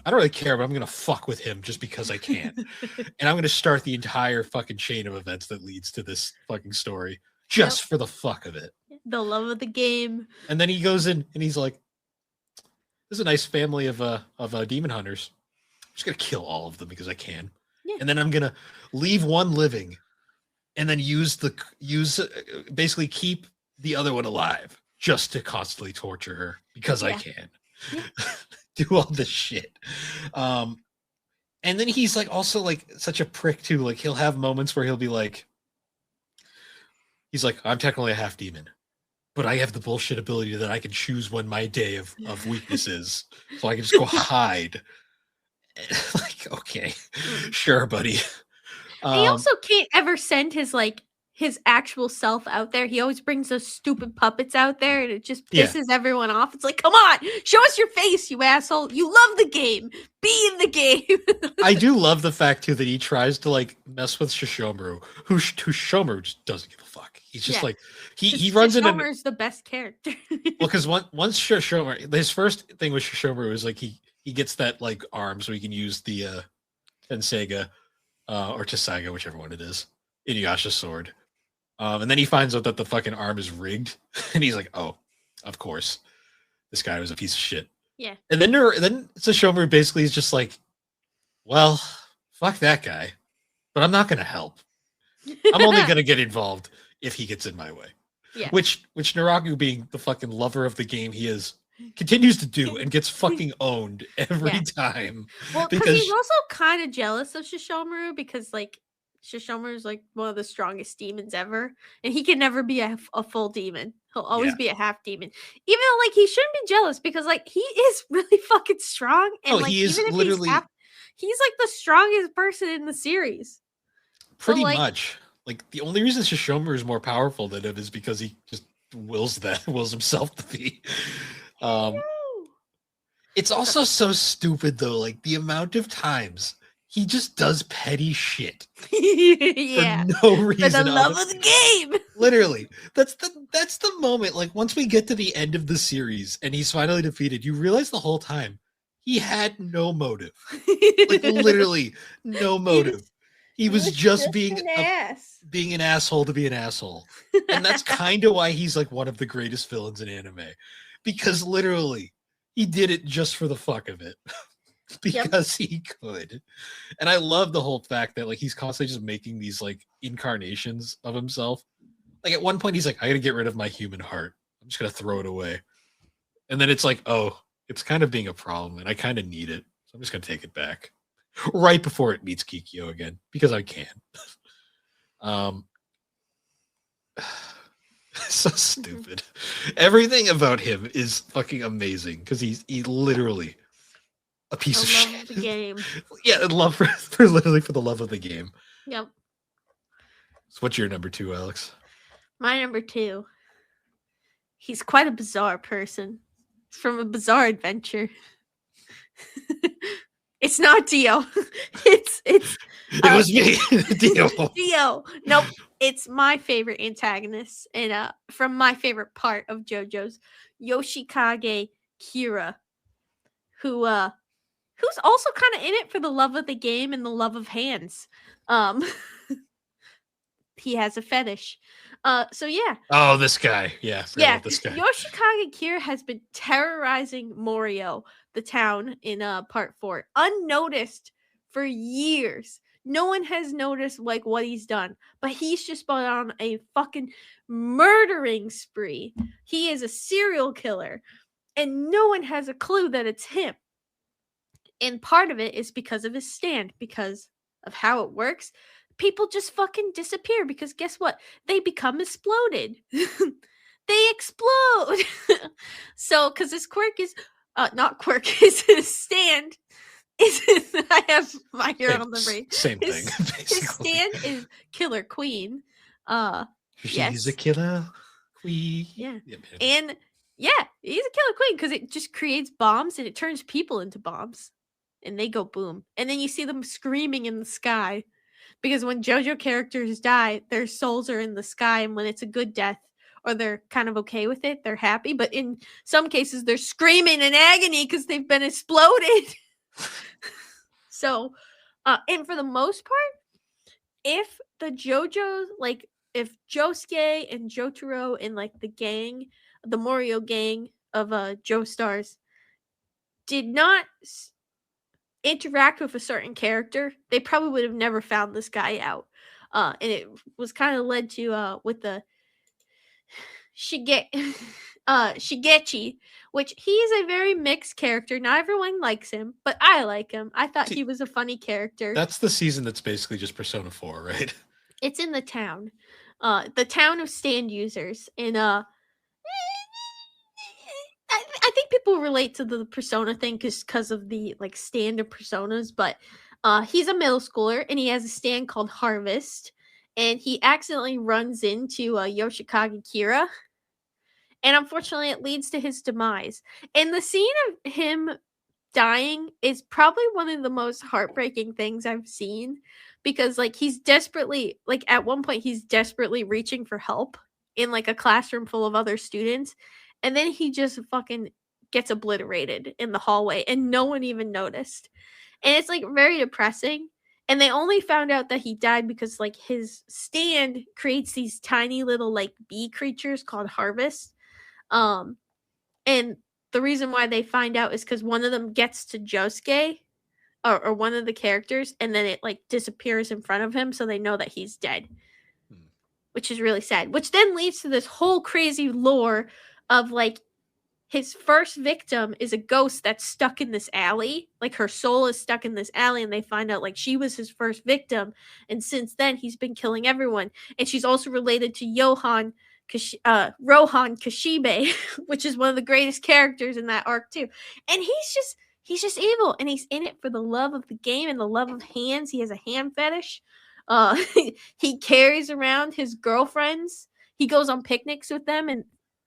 Speaker 1: I don't really care, but I'm going to fuck with him just because I can. And I'm going to start the entire fucking chain of events that leads to this fucking story just for the fuck of it.
Speaker 2: The love of the game.
Speaker 1: And then he goes in and he's like, this is a nice family of demon hunters. I'm just going to kill all of them because I can. Yeah. And then I'm going to leave one living and then basically keep the other one alive. just to constantly torture her because I
Speaker 2: Yeah.
Speaker 1: can.
Speaker 2: Yeah.
Speaker 1: Do all this shit. Um, and then he's like also like such a prick too. Like he'll have moments where he'll be like, he's like, I'm technically a half demon, but I have the bullshit ability that I can choose when my day of weakness is. So I can just go hide. Like, okay,
Speaker 2: Mm.
Speaker 1: sure, buddy.
Speaker 2: He
Speaker 1: Um,
Speaker 2: also can't ever send his actual self out there. He always brings those stupid puppets out there, and it just
Speaker 1: yeah,
Speaker 2: pisses everyone off. It's like, come on, show us your face, you asshole. You love the game. Be in the game.
Speaker 1: I do love the fact too that he tries to like mess with Shishomaru, who Shishomaru just doesn't give a fuck. He's just
Speaker 2: Yeah,
Speaker 1: like
Speaker 2: because
Speaker 1: he runs in an
Speaker 2: Shishomer is the best character.
Speaker 1: well because once Shishomaru, his first thing with Shishomaru is like he gets that like arm so he can use the Tenseiga or Tessaiga, whichever one it is, Inuyasha's sword. And then he finds out that the fucking arm is rigged, and he's like, "Oh, of course, this guy was a piece of shit."
Speaker 2: Yeah.
Speaker 1: And then Shishomaru basically is just like, "Well, fuck that guy, but I'm not gonna help. I'm only gonna get involved if he gets in my way."
Speaker 2: Yeah.
Speaker 1: Which Naraku, being the fucking lover of the game he is, continues to do and gets fucking owned every
Speaker 2: Yeah.
Speaker 1: time.
Speaker 2: Well, because
Speaker 1: Because
Speaker 2: he's also kind of jealous of Shishomaru because, like, Shishomaru is like one of the strongest demons ever, and he can never be a full demon. He'll always
Speaker 1: yeah,
Speaker 2: be a half demon. Even though, like, he shouldn't be jealous because, like, he is really fucking strong,
Speaker 1: oh,
Speaker 2: and like,
Speaker 1: he is
Speaker 2: even if he's half,
Speaker 1: literally
Speaker 2: he's like the strongest person in the series. So,
Speaker 1: pretty
Speaker 2: like,
Speaker 1: much like the only reason Shishomaru is more powerful than him is because he just wills himself to be. Um,
Speaker 2: no.
Speaker 1: it's also so stupid though, like the amount of times he just does petty shit for
Speaker 2: Yeah,
Speaker 1: no
Speaker 2: for the
Speaker 1: reason
Speaker 2: love
Speaker 1: other.
Speaker 2: of the game.
Speaker 1: Literally, that's the moment. Like once we get to the end of the series and he's finally defeated, you realize the whole time he had no motive. Like literally no
Speaker 2: he
Speaker 1: motive.
Speaker 2: was
Speaker 1: He
Speaker 2: he
Speaker 1: was
Speaker 2: was
Speaker 1: just
Speaker 2: just an ass.
Speaker 1: being an asshole to be an asshole. And that's kind of why he's like one of the greatest villains in anime. Because literally, he did it just for the fuck of it.
Speaker 2: Yep.
Speaker 1: Because he could. And I love the whole fact that like he's constantly just making these like incarnations of himself. Like at one point he's like, I gotta get rid of my human heart. I'm just gonna throw it away. And then it's like, oh, it's kind of being a problem and I kind of need it. So I'm just gonna take it back. Right before it meets Kikyo again, because I can. Um so stupid. Everything about him is fucking amazing because he literally a piece
Speaker 2: I
Speaker 1: of
Speaker 2: love
Speaker 1: shit.
Speaker 2: the game.
Speaker 1: Yeah, and love for literally for the love of the game.
Speaker 2: Yep.
Speaker 1: So what's your number two, Alex?
Speaker 2: My number two. He's quite a bizarre person. He's from a bizarre adventure. It's not Dio. It's
Speaker 1: It was me, Dio.
Speaker 2: Dio. Nope. It's my favorite antagonist and from my favorite part of JoJo's, Yoshikage Kira, who's also kind of in it for the love of the game and the love of hands. Um he has a fetish. So yeah.
Speaker 1: Oh, this guy. Yeah, forgot
Speaker 2: Yeah,
Speaker 1: about this guy.
Speaker 2: Yoshikage Kira has been terrorizing Morio, the town in part 4, unnoticed for years. No one has noticed like what he's done, but he's just been on a fucking murdering spree. He is a serial killer, and no one has a clue that it's him. And part of it is because of his stand, because of how it works. People just fucking disappear because guess what? They become exploded. They explode. So, because his quirk is not quirk, his stand is I have my hair on the brain.
Speaker 1: Same thing,
Speaker 2: His
Speaker 1: basically.
Speaker 2: stand is Killer Queen.
Speaker 1: She's a
Speaker 2: Yes.
Speaker 1: killer queen.
Speaker 2: Yeah.
Speaker 1: Yeah, man.
Speaker 2: And yeah, he's a killer queen because it just creates bombs and it turns people into bombs. And they go boom. And then you see them screaming in the sky. Because when JoJo characters die, their souls are in the sky, and when it's a good death, or they're kind of okay with it, they're happy. But in some cases, they're screaming in agony because they've been exploded. So, and for the most part, if the JoJo, like, if Josuke and Jotaro and, like, the gang, the Morio gang of Joestars did not interact with a certain character, they probably would have never found this guy out. And it was kind of led to with the Shigechi, which he is a very mixed character. Not everyone likes him, but I like him. I thought he
Speaker 1: See,
Speaker 2: was a funny character.
Speaker 1: that's the season that's basically just Persona 4, right?
Speaker 2: It's in the town of stand users, and I think people relate to the persona thing because of the like stand of personas, but he's a middle schooler and he has a stand called Harvest, and he accidentally runs into Yoshikage Kira, and unfortunately it leads to his demise. And the scene of him dying is probably one of the most heartbreaking things I've seen, because like he's desperately, like at one point he's desperately reaching for help in like a classroom full of other students, and then he just fucking gets obliterated in the hallway and no one even noticed. And it's like very depressing. And they only found out that he died because like his stand creates these tiny little like bee creatures called Harvest. Um and the reason why they find out is because one of them gets to Josuke, or one of the characters, and then it like disappears in front of him, so they know that he's dead,
Speaker 1: Hmm.
Speaker 2: which is really sad. Which then leads to this whole crazy lore of like his first victim is a ghost that's stuck in this alley. Like her soul is stuck in this alley, and they find out like she was his first victim. And since then, he's been killing everyone. And she's also related to Rohan Kashibe, which is one of the greatest characters in that arc too. And he's just evil, and he's in it for the love of the game and the love of hands. He has a hand fetish. Uh, he carries around his girlfriends. He goes on picnics with them, and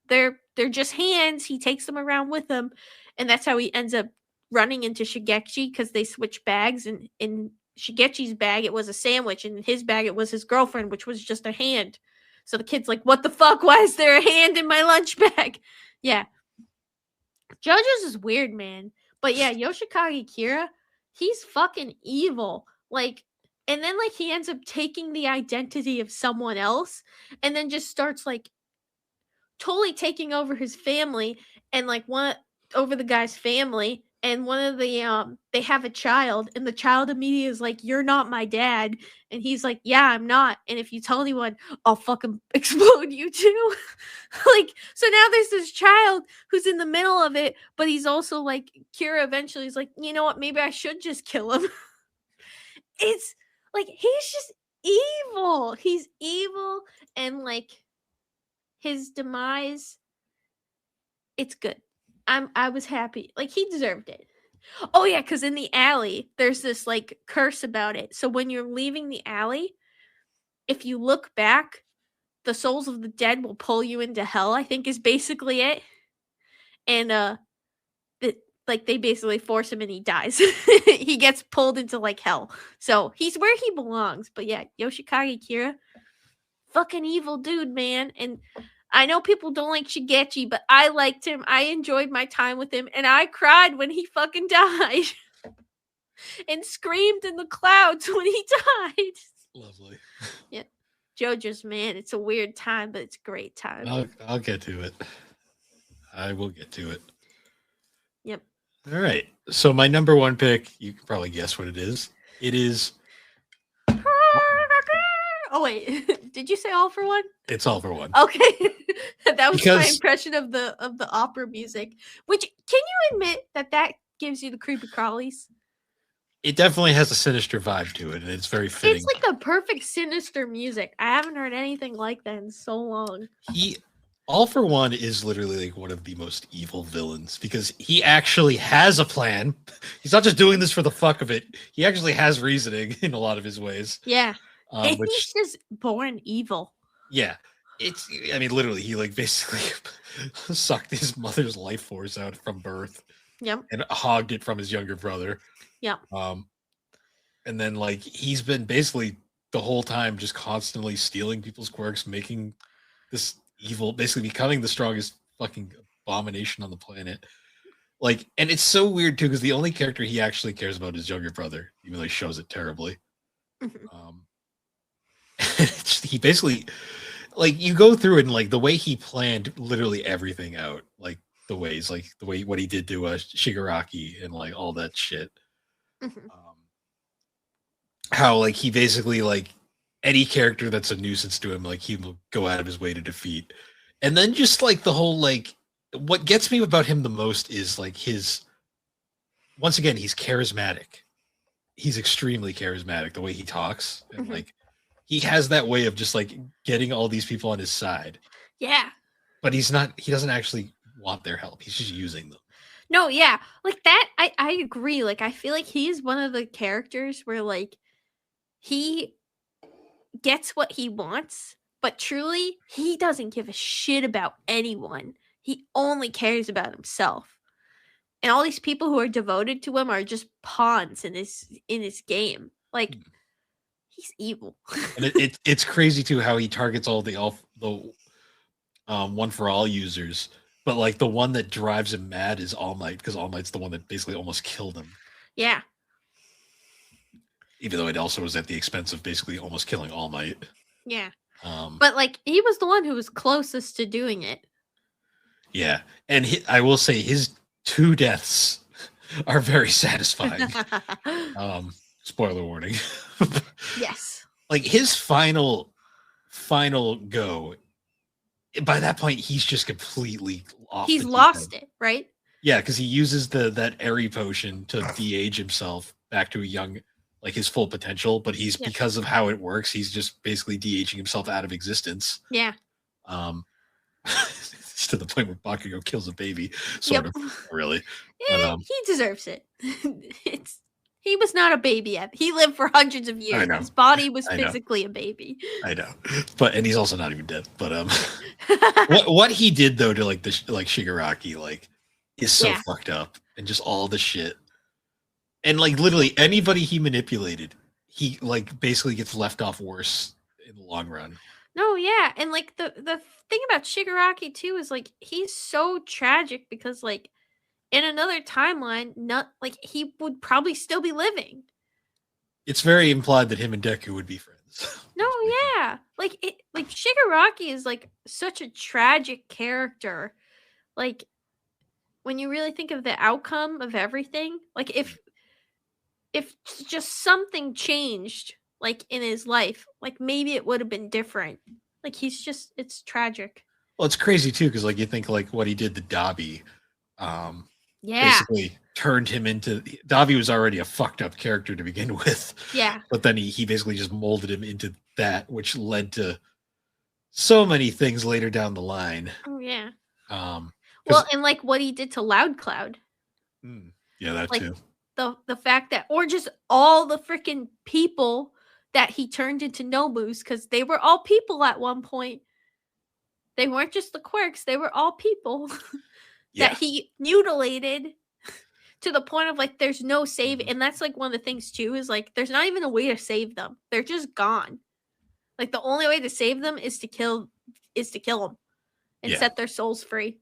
Speaker 2: they're just hands. He takes them around with him, and that's how he ends up running into Shigechi, because they switch bags. And in Shigechi's bag, it was a sandwich, and in his bag, it was his girlfriend, which was just a hand. So the kid's like, "What the fuck? Why is there a hand in my lunch bag?" Yeah, JoJo's is weird, man. But yeah, Yoshikage Kira, he's fucking evil. Like, and then like he ends up taking the identity of someone else, and then just starts like totally taking over his family, and like one over the guy's family. And one of the they have a child, and the child immediately is like, "You're not my dad." And he's like, "Yeah, I'm not, and if you tell anyone, I'll fucking explode you too." Like, so now there's this child who's in the middle of it, but he's also like, Kira eventually is like, "You know what, maybe I should just kill him." It's like he's just evil, and like his demise, it's good. I was happy. Like he deserved it. Oh yeah, because in the alley, there's this like curse about it. So when you're leaving the alley, if you look back, the souls of the dead will pull you into hell, I think is basically it. And the, like they basically force him and he dies. He gets pulled into like hell. So he's where he belongs. But yeah, Yoshikage Kira, fucking evil dude, man. And I know people don't like Shigechi, but I liked him. I enjoyed my time with him, and I cried when he fucking died and screamed in the clouds when he died.
Speaker 1: Lovely.
Speaker 2: Yeah. JoJo's, man, it's a weird time, but it's a great time.
Speaker 1: I'll get to it. I will get to it.
Speaker 2: Yep.
Speaker 1: All right. So my number one pick, you can probably guess what it is. It is.
Speaker 2: Oh wait, did you say All for One?
Speaker 1: It's All for One.
Speaker 2: Okay, that was my
Speaker 1: Because
Speaker 2: impression of the opera music. Which, can you admit that gives you the creepy crawlies?
Speaker 1: it definitely has a sinister vibe to it, and it's very fitting.
Speaker 2: It's like the perfect sinister music. I haven't heard anything like that in so long.
Speaker 1: He All for One is literally like one of the most evil villains because he actually has a plan. He's not just doing this for the fuck of it. He actually has reasoning in a lot of his ways.
Speaker 2: Yeah, and
Speaker 1: Which
Speaker 2: he's just born evil.
Speaker 1: yeah, it's I mean literally he like basically sucked his mother's life force out from birth
Speaker 2: Yep.
Speaker 1: and hogged it from his younger brother.
Speaker 2: Yep.
Speaker 1: And then like he's been basically the whole time just constantly stealing people's quirks, making this evil, basically becoming the strongest fucking abomination on the planet. Like, and it's so weird too because the only character he actually cares about is his younger brother, even though he shows it terribly.
Speaker 2: Mhm.
Speaker 1: He basically, like, you go through it and like the way he planned literally everything out, like the ways, like the way what he did to Shigaraki and like all that shit.
Speaker 2: Mhm.
Speaker 1: How like he basically like any character that's a nuisance to him, like he will go out of his way to defeat. And then just like the whole like what gets me about him the most is like his once again, he's charismatic. He's extremely charismatic the way he talks and
Speaker 2: Mhm.
Speaker 1: like he has that way of just like getting all these people on his side.
Speaker 2: Yeah.
Speaker 1: But he doesn't actually want their help. He's just using them.
Speaker 2: No, yeah. Like that I agree. Like I feel like he's one of the characters where like he gets what he wants, but truly he doesn't give a shit about anyone. He only cares about himself. And all these people who are devoted to him are just pawns in his game. Like he's evil.
Speaker 1: And it's crazy too how he targets all the one for all users, but like the one that drives him mad is All Might because All Might's the one that basically almost killed him.
Speaker 2: Yeah.
Speaker 1: Even though it also was at the expense of basically almost killing All Might.
Speaker 2: Yeah.
Speaker 1: Um,
Speaker 2: But like he was the one who was closest to doing it.
Speaker 1: yeah, and I will say his two deaths are very satisfying. Spoiler warning.
Speaker 2: Yes.
Speaker 1: Like his final go. By that point, he's just completely off.
Speaker 2: He's
Speaker 1: the deep
Speaker 2: lost
Speaker 1: end.
Speaker 2: it, right?
Speaker 1: Yeah, because he uses that Eri potion to de-age himself back to a young, like his full potential. But he's
Speaker 2: Yep.
Speaker 1: because of how it works, he's just basically de-aging himself out of existence.
Speaker 2: Yeah.
Speaker 1: It's to the point where Bakugo kills a baby, sort
Speaker 2: Yep.
Speaker 1: of, really. But
Speaker 2: He deserves it. It's he was not a baby yet. He lived for hundreds of years.
Speaker 1: know.
Speaker 2: His body was
Speaker 1: I know.
Speaker 2: physically a baby.
Speaker 1: I know, and he's also not even dead. But what he did though to like Shigaraki like is so
Speaker 2: Yeah.
Speaker 1: fucked up, and just all the shit, and like literally anybody he manipulated, he like basically gets left off worse in the long run.
Speaker 2: No, yeah, and like the thing about Shigaraki too is like he's so tragic because like in another timeline, not like he would probably still be living.
Speaker 1: It's very implied that him and Deku would be friends.
Speaker 2: No, yeah, like Shigaraki is like such a tragic character. Like when you really think of the outcome of everything, like if just something changed like in his life, like maybe it would have been different. Like he's just it's tragic.
Speaker 1: Well, it's crazy too because like you think like what he did to Dabi, um,
Speaker 2: Yeah.
Speaker 1: basically turned him into Davi was already a fucked up character to begin with.
Speaker 2: Yeah.
Speaker 1: But then he basically just molded him into that, which led to so many things later down the line.
Speaker 2: Oh yeah.
Speaker 1: Um
Speaker 2: Well, and like what he did to Loud Cloud.
Speaker 1: Yeah, that
Speaker 2: like,
Speaker 1: too.
Speaker 2: The fact that or just all the freaking people that he turned into Nobus because they were all people at one point. They weren't just the quirks, they were all people that he mutilated to the point of like there's no save. And that's like one of the things too is like there's not even a way to save them. They're just gone. Like the only way to save them is to kill them and set their souls free.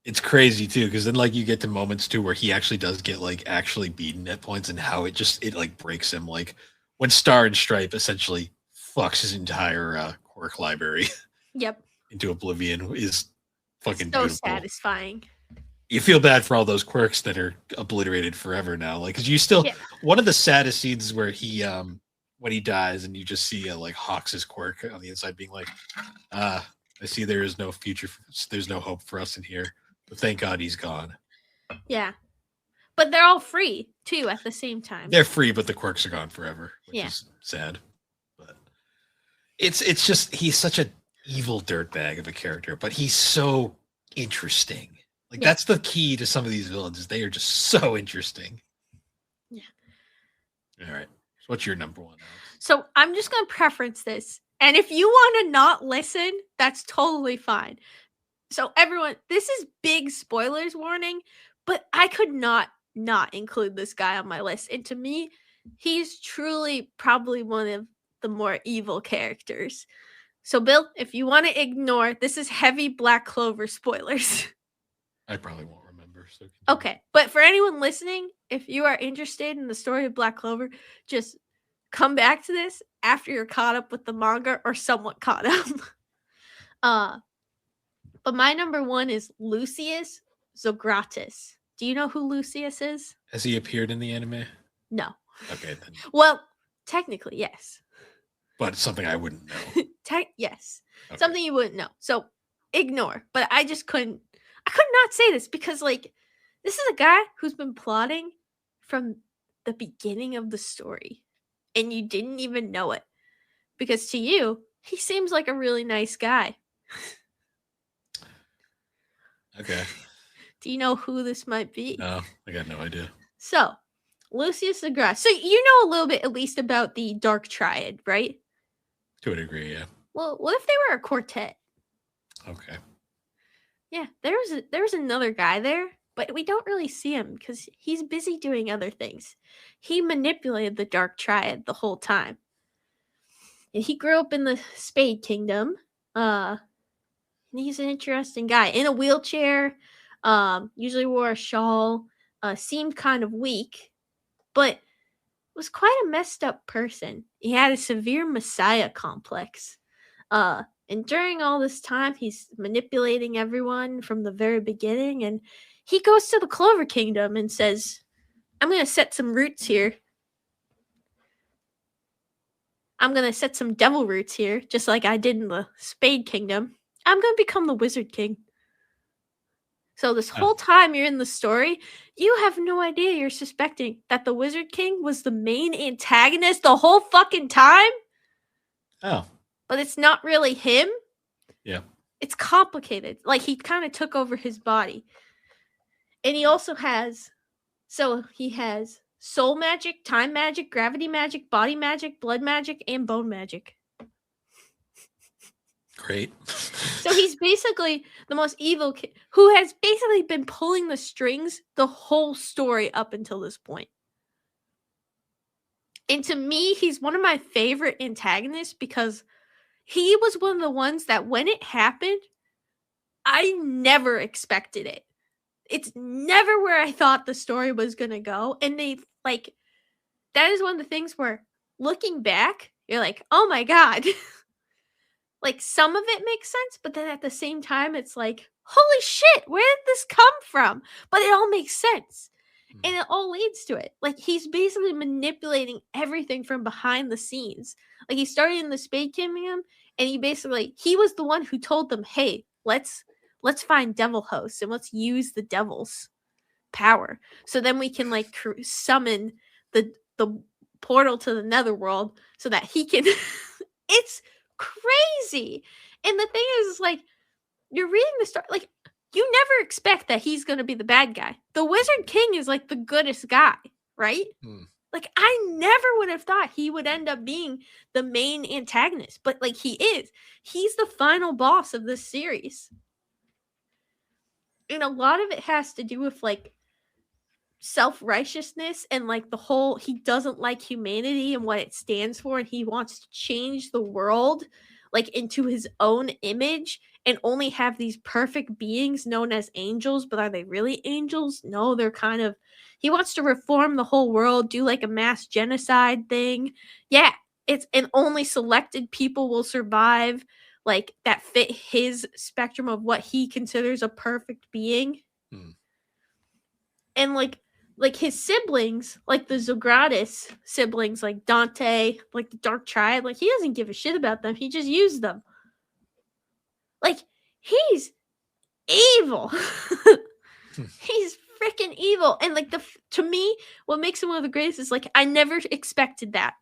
Speaker 1: It's crazy too, because then like you get to moments too where he actually does get like actually beaten at points and how it like breaks him. Like when Star and Stripe essentially fucks his entire quirk library
Speaker 2: Yep.
Speaker 1: into oblivion is fucking
Speaker 2: so
Speaker 1: beautiful.
Speaker 2: Satisfying.
Speaker 1: You feel bad for all those quirks that are obliterated forever now. Like, cause you still one of the saddest scenes where he when he dies and you just see like Hawks' quirk on the inside being like, I see there is no future, there's no hope for us in here. But thank God he's gone.
Speaker 2: Yeah. But they're all free too at the same time.
Speaker 1: They're free, but the quirks are gone forever, which is sad. But it's just he's such an evil dirtbag of a character, but he's so interesting. Like that's the key to some of these villains is they are just so interesting.
Speaker 2: Yeah.
Speaker 1: All right. So what's your number one? Alex?
Speaker 2: So I'm just gonna preference this. And if you want to not listen, that's totally fine. So everyone, this is big spoilers warning, but I could not include this guy on my list. And to me, he's truly probably one of the more evil characters. So Bill, if you want to ignore, this is heavy Black Clover spoilers.
Speaker 1: I probably won't remember. So
Speaker 2: okay, but for anyone listening, if you are interested in the story of Black Clover, just come back to this after you're caught up with the manga or somewhat caught up. But my number one is Lucius Zogratis. Do you know who Lucius is?
Speaker 1: Has he appeared in the anime?
Speaker 2: No.
Speaker 1: Okay, then.
Speaker 2: Well, technically, yes.
Speaker 1: But it's something I wouldn't know.
Speaker 2: Yes. Okay. Something you wouldn't know. So, ignore. But I could not say this because, like, this is a guy who's been plotting from the beginning of the story, and you didn't even know it. Because to you, he seems like a really nice guy.
Speaker 1: Okay.
Speaker 2: Do you know who this might be?
Speaker 1: No, I got no idea.
Speaker 2: So, Lucius the Grass. So, you know a little bit, at least, about the Dark Triad, right?
Speaker 1: To a degree, yeah.
Speaker 2: Well, what if they were a quartet?
Speaker 1: Okay.
Speaker 2: Yeah, there was another guy there, but we don't really see him because he's busy doing other things. He manipulated the Dark Triad the whole time. And he grew up in the Spade Kingdom. And he's an interesting guy. In a wheelchair, usually wore a shawl, seemed kind of weak, but was quite a messed up person. He had a severe messiah complex. And during all this time, he's manipulating everyone from the very beginning. And he goes to the Clover Kingdom and says, I'm going to set some roots here. I'm going to set some devil roots here, just like I did in the Spade Kingdom. I'm going to become the Wizard King. So this whole time you're in the story, you have no idea you're suspecting that the Wizard King was the main antagonist the whole fucking time.
Speaker 1: Oh.
Speaker 2: But it's not really him.
Speaker 1: Yeah.
Speaker 2: It's complicated. Like, he kind of took over his body. And he also has, so he has soul magic, time magic, gravity magic, body magic, blood magic, and bone magic.
Speaker 1: Great.
Speaker 2: So he's basically the most evil kid who has basically been pulling the strings the whole story up until this point. And to me, he's one of my favorite antagonists because he was one of the ones that when it happened, I never expected it. It's never where I thought the story was going to go. And they, like, that is one of the things where looking back, you're like, oh my God. Like, some of it makes sense, but then at the same time, it's like, holy shit, where did this come from? But it all makes sense. And it all leads to it. Like, he's basically manipulating everything from behind the scenes. Like, he started in the Spade Kingdom, and he was the one who told them, hey, let's find devil hosts and let's use the devil's power. So then we can, like, summon the portal to the netherworld so that he can it's crazy. And the thing is, like, you're reading the story, like, you never expect that he's going to be the bad guy. The Wizard King is, like, the goodest guy, right? Like, I never would have thought he would end up being the main antagonist, but, like, he is. He's the final boss of this series. And a lot of it has to do with, like, self-righteousness and, like, the whole, he doesn't like humanity and what it stands for, and he wants to change the world, like, into his own image and only have these perfect beings known as angels. But are they really angels? No, they're kind of, he wants to reform the whole world, do like a mass genocide thing. Yeah, it's, and only selected people will survive, like, that fit his spectrum of what he considers a perfect being. And like his siblings, like the Zogratis siblings, like Dante, like the Dark Triad, like, he doesn't give a shit about them. He just used them. Like, he's evil. He's freaking evil. And, like, to me, what makes him one of the greatest is, like, I never expected that.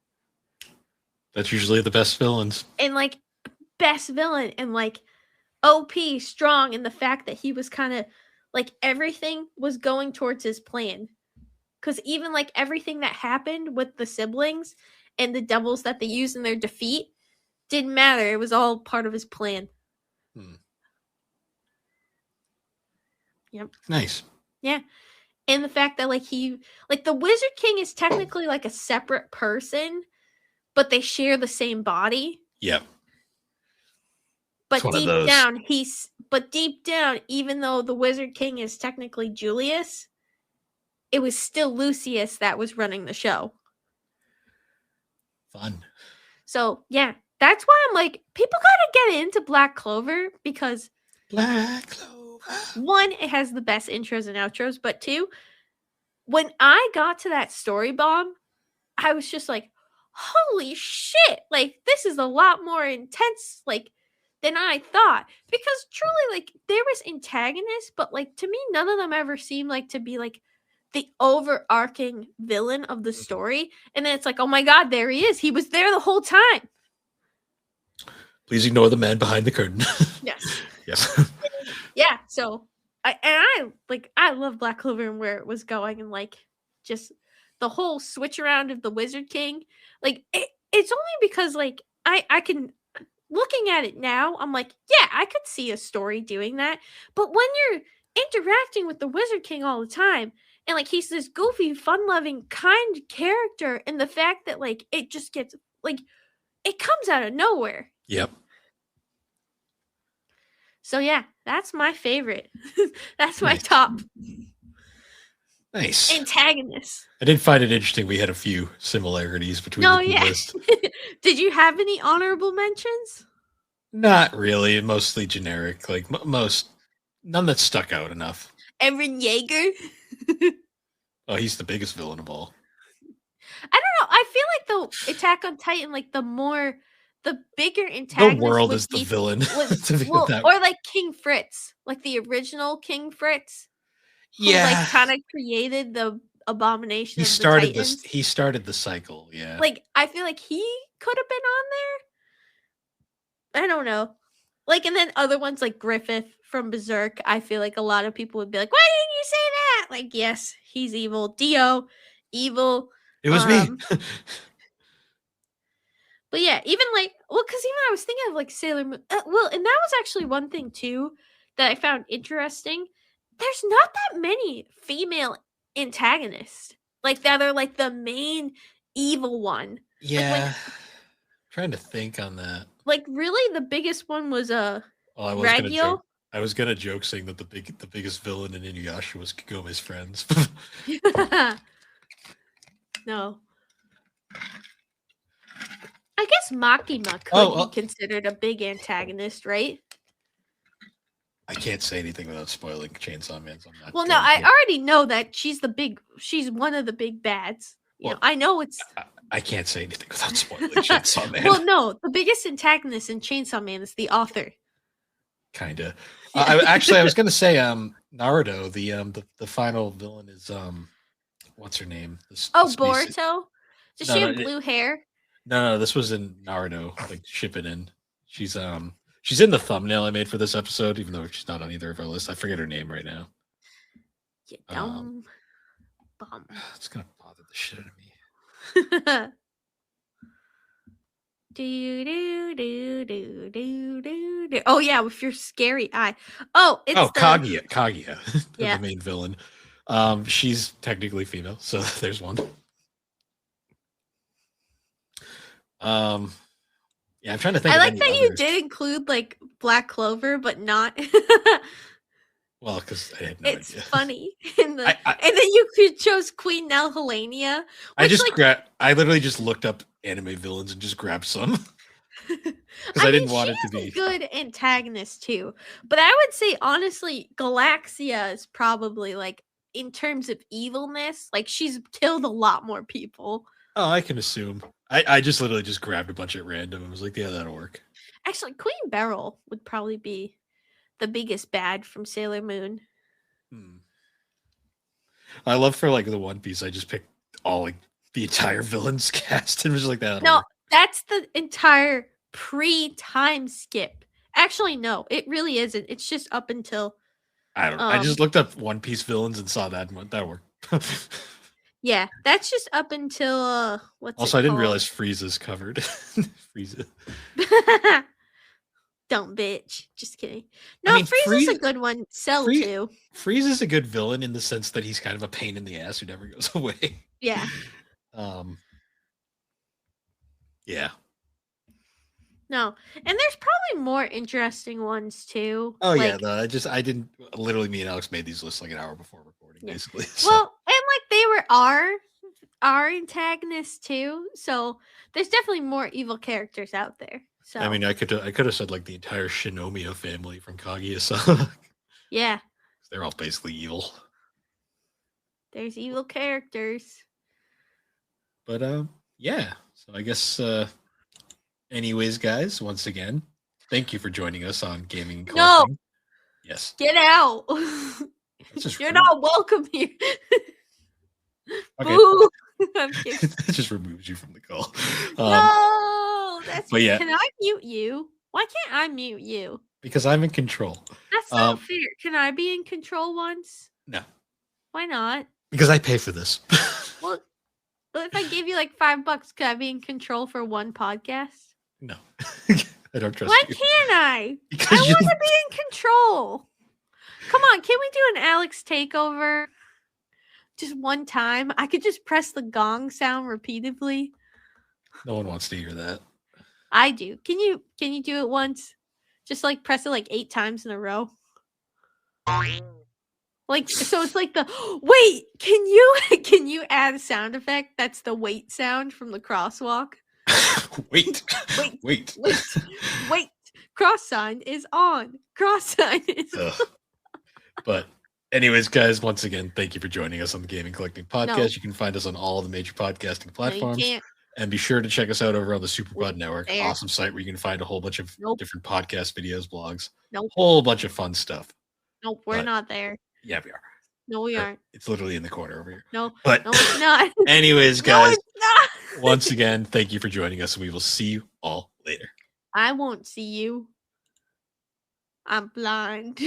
Speaker 1: That's usually the best villains.
Speaker 2: And, like, best villain and, like, OP, strong, and the fact that he was kind of, like, everything was going towards his plan. Because even, like, everything that happened with the siblings and the devils that they used in their defeat didn't matter. It was all part of his plan. Yep.
Speaker 1: Nice.
Speaker 2: Yeah. And the fact that, like, the Wizard King is technically, like, a separate person, but they share the same body.
Speaker 1: Yep.
Speaker 2: But deep down, even though the Wizard King is technically Julius, it was still Lucius that was running the show.
Speaker 1: Fun.
Speaker 2: So, yeah, that's why I'm like, people gotta get into Black Clover because
Speaker 1: Black Clover.
Speaker 2: One, it has the best intros and outros, but two, when I got to that story bomb, I was just like, holy shit, like, this is a lot more intense. Like, than I thought, because truly, like, there was antagonists, but like to me none of them ever seemed like to be like the overarching villain of the
Speaker 1: Mhm.
Speaker 2: story. And then it's like, oh my god, there he is, he was there the whole time.
Speaker 1: Please ignore the man behind the curtain.
Speaker 2: Yes.
Speaker 1: Yes.
Speaker 2: Yeah, so I love Black Clover and where it was going, and like just the whole switch around of the Wizard King. Like it's only because like I can, looking at it now, I'm like, yeah, I could see a story doing that. But when you're interacting with the Wizard King all the time, and like he's this goofy, fun-loving, kind character, and the fact that like it just gets like it comes out of nowhere.
Speaker 1: Yep.
Speaker 2: So yeah, that's my favorite. That's my
Speaker 1: Nice.
Speaker 2: top
Speaker 1: Nice.
Speaker 2: antagonist.
Speaker 1: I did find it interesting. We had a few similarities between
Speaker 2: No,
Speaker 1: the two
Speaker 2: yeah.
Speaker 1: lists.
Speaker 2: Did you have any honorable mentions?
Speaker 1: Not really. Mostly generic. Like most, none that stuck out enough.
Speaker 2: Eren Yeager?
Speaker 1: Oh, he's the biggest villain of all.
Speaker 2: I don't know. I feel like the Attack on Titan, like the bigger
Speaker 1: The
Speaker 2: antagonist
Speaker 1: world
Speaker 2: would
Speaker 1: is the
Speaker 2: be
Speaker 1: villain.
Speaker 2: was
Speaker 1: To be
Speaker 2: well,
Speaker 1: that.
Speaker 2: or like King Fritz, like the original King Fritz, who
Speaker 1: Yeah.
Speaker 2: like kind of created the abomination
Speaker 1: He
Speaker 2: of the
Speaker 1: started this.
Speaker 2: Titans.
Speaker 1: He started the cycle. Yeah.
Speaker 2: Like I feel like he could have been on there. I don't know. Like, and then other ones like Griffith from Berserk, I feel like a lot of people would be like, "Why didn't you say that?" Like, yes, he's evil. Dio, evil.
Speaker 1: It was me.
Speaker 2: But yeah, even like, well, because even I was thinking of like Sailor Moon. Well, and that was actually one thing too that I found interesting. There's not that many female antagonists like that are like the main evil one. Like when,
Speaker 1: Yeah. Trying to think on that.
Speaker 2: like really, the biggest one was
Speaker 1: Well, I was gonna joke.
Speaker 2: Ragio.
Speaker 1: I was gonna joke saying that the biggest villain in Inuyasha was Kagome's friends.
Speaker 2: No, I guess Makima could
Speaker 1: Oh,
Speaker 2: be
Speaker 1: well,
Speaker 2: considered a big antagonist, right?
Speaker 1: I can't say anything without spoiling Chainsaw Man. So I'm not
Speaker 2: Well, no,
Speaker 1: going
Speaker 2: I
Speaker 1: to.
Speaker 2: already know that she's one of the big bads. You know,
Speaker 1: Well,
Speaker 2: I know it's
Speaker 1: I can't say anything without spoiling Chainsaw Man.
Speaker 2: well, no, the biggest antagonist in Chainsaw Man is the author.
Speaker 1: Kinda. I was gonna say Naruto. The final villain is what's her name?
Speaker 2: Oh,
Speaker 1: this
Speaker 2: Boruto. Does
Speaker 1: no
Speaker 2: she
Speaker 1: no
Speaker 2: have blue hair?
Speaker 1: no, this was in Naruto. Like ship it in. She's in the thumbnail I made for this episode, even though she's not on either of our lists. I forget her name right now.
Speaker 2: You
Speaker 1: Um,
Speaker 2: dumb bum.
Speaker 1: it's gonna bother the shit out of me.
Speaker 2: Do. Oh yeah, with your scary eye. Oh, it's
Speaker 1: Oh,
Speaker 2: the
Speaker 1: Kaguya,
Speaker 2: yeah.
Speaker 1: the main villain. She's technically female, so there's one. Yeah, I'm trying to think.
Speaker 2: I
Speaker 1: Of
Speaker 2: like
Speaker 1: any
Speaker 2: that you
Speaker 1: others.
Speaker 2: did include like Black Clover, but not.
Speaker 1: Well, because I had no
Speaker 2: It's
Speaker 1: idea.
Speaker 2: funny in the,
Speaker 1: I
Speaker 2: and then you chose Queen Nell Helenia,
Speaker 1: I
Speaker 2: which
Speaker 1: just
Speaker 2: like
Speaker 1: I literally just looked up anime villains and just grabbed some because
Speaker 2: I
Speaker 1: I
Speaker 2: mean
Speaker 1: didn't
Speaker 2: she
Speaker 1: want it to
Speaker 2: is a
Speaker 1: be.
Speaker 2: good antagonist too, but I would say honestly, Galaxia is probably like in terms of evilness, like she's killed a lot more people.
Speaker 1: Oh, I can assume. I just literally just grabbed a bunch at random and was like, yeah, that'll work.
Speaker 2: Actually, Queen Beryl would probably be the biggest bad from Sailor Moon.
Speaker 1: Hmm. I love for like the One Piece. I just picked all like the entire villains cast and was like that.
Speaker 2: No, that's the entire pre-time skip. Actually, no, it really isn't. It's just up until
Speaker 1: I don't. I just looked up One Piece villains and saw that and went, that worked.
Speaker 2: yeah, that's just up until what's
Speaker 1: Also,
Speaker 2: it
Speaker 1: I didn't
Speaker 2: called?
Speaker 1: realize Frieza's covered. Frieza.
Speaker 2: Don't bitch. Just kidding. No,
Speaker 1: I mean,
Speaker 2: Frieza's a good one. Cell
Speaker 1: Free
Speaker 2: too.
Speaker 1: Frieza's a good villain in the sense that he's kind of a pain in the ass who never goes away.
Speaker 2: Yeah.
Speaker 1: Um. Yeah.
Speaker 2: No, and there's probably more interesting ones too.
Speaker 1: Oh yeah.
Speaker 2: Like,
Speaker 1: No, I didn't. Literally, me and Alex made these lists like an hour before recording,
Speaker 2: yeah.
Speaker 1: basically. So.
Speaker 2: Well, and like they were our antagonists too. So there's definitely more evil characters out there. So
Speaker 1: I mean, I could have said like the entire Shinomiya family from Kaguya-sama.
Speaker 2: yeah,
Speaker 1: They're all basically evil.
Speaker 2: there's evil characters.
Speaker 1: But yeah. So I guess anyways, guys, once again, Thank you for joining us on Gaming and
Speaker 2: No,
Speaker 1: Collecting. Yes.
Speaker 2: get out.
Speaker 1: That's just
Speaker 2: You're
Speaker 1: rude.
Speaker 2: not welcome here.
Speaker 1: Okay.
Speaker 2: Boo. I'm kidding.
Speaker 1: That just removes you from the call.
Speaker 2: No, that's
Speaker 1: but yeah.
Speaker 2: Can I mute you? Why can't I mute you?
Speaker 1: Because I'm in control.
Speaker 2: That's not fair. Can I be in control once?
Speaker 1: No.
Speaker 2: Why not?
Speaker 1: Because I pay for this.
Speaker 2: Well, if I gave you like $5, could I be in control for one podcast?
Speaker 1: No. I don't trust
Speaker 2: Why
Speaker 1: you.
Speaker 2: can't I?
Speaker 1: Because
Speaker 2: I want to be in control. Come on, can we do an Alex takeover? Just one time. I could just press the gong sound repeatedly.
Speaker 1: No one wants to hear that.
Speaker 2: I do. Can you do it once? Just like press it like 8 times in a row. Like so it's like the wait, can you add a sound effect that's the wait sound from the crosswalk?
Speaker 1: Wait.
Speaker 2: Wait. Cross sign is on. Cross sign is on.
Speaker 1: But anyways, guys, once again, thank you for joining us on the Gaming Collecting Podcast.
Speaker 2: No.
Speaker 1: You can find us on all the major podcasting platforms.
Speaker 2: No, you can't.
Speaker 1: And be sure to check us out over on the Superbud Network.
Speaker 2: There.
Speaker 1: Awesome site where you can find a whole bunch of different podcast videos, blogs.
Speaker 2: Nope.
Speaker 1: Whole bunch of fun stuff.
Speaker 2: Nope, we're not there.
Speaker 1: Yeah, we are.
Speaker 2: No, we aren't.
Speaker 1: It's literally in the corner over here.
Speaker 2: No,
Speaker 1: but
Speaker 2: no, it's not.
Speaker 1: Anyways, guys,
Speaker 2: no, it's not.
Speaker 1: once again, thank you for joining us. We will see you all later.
Speaker 2: I won't see you. I'm blind.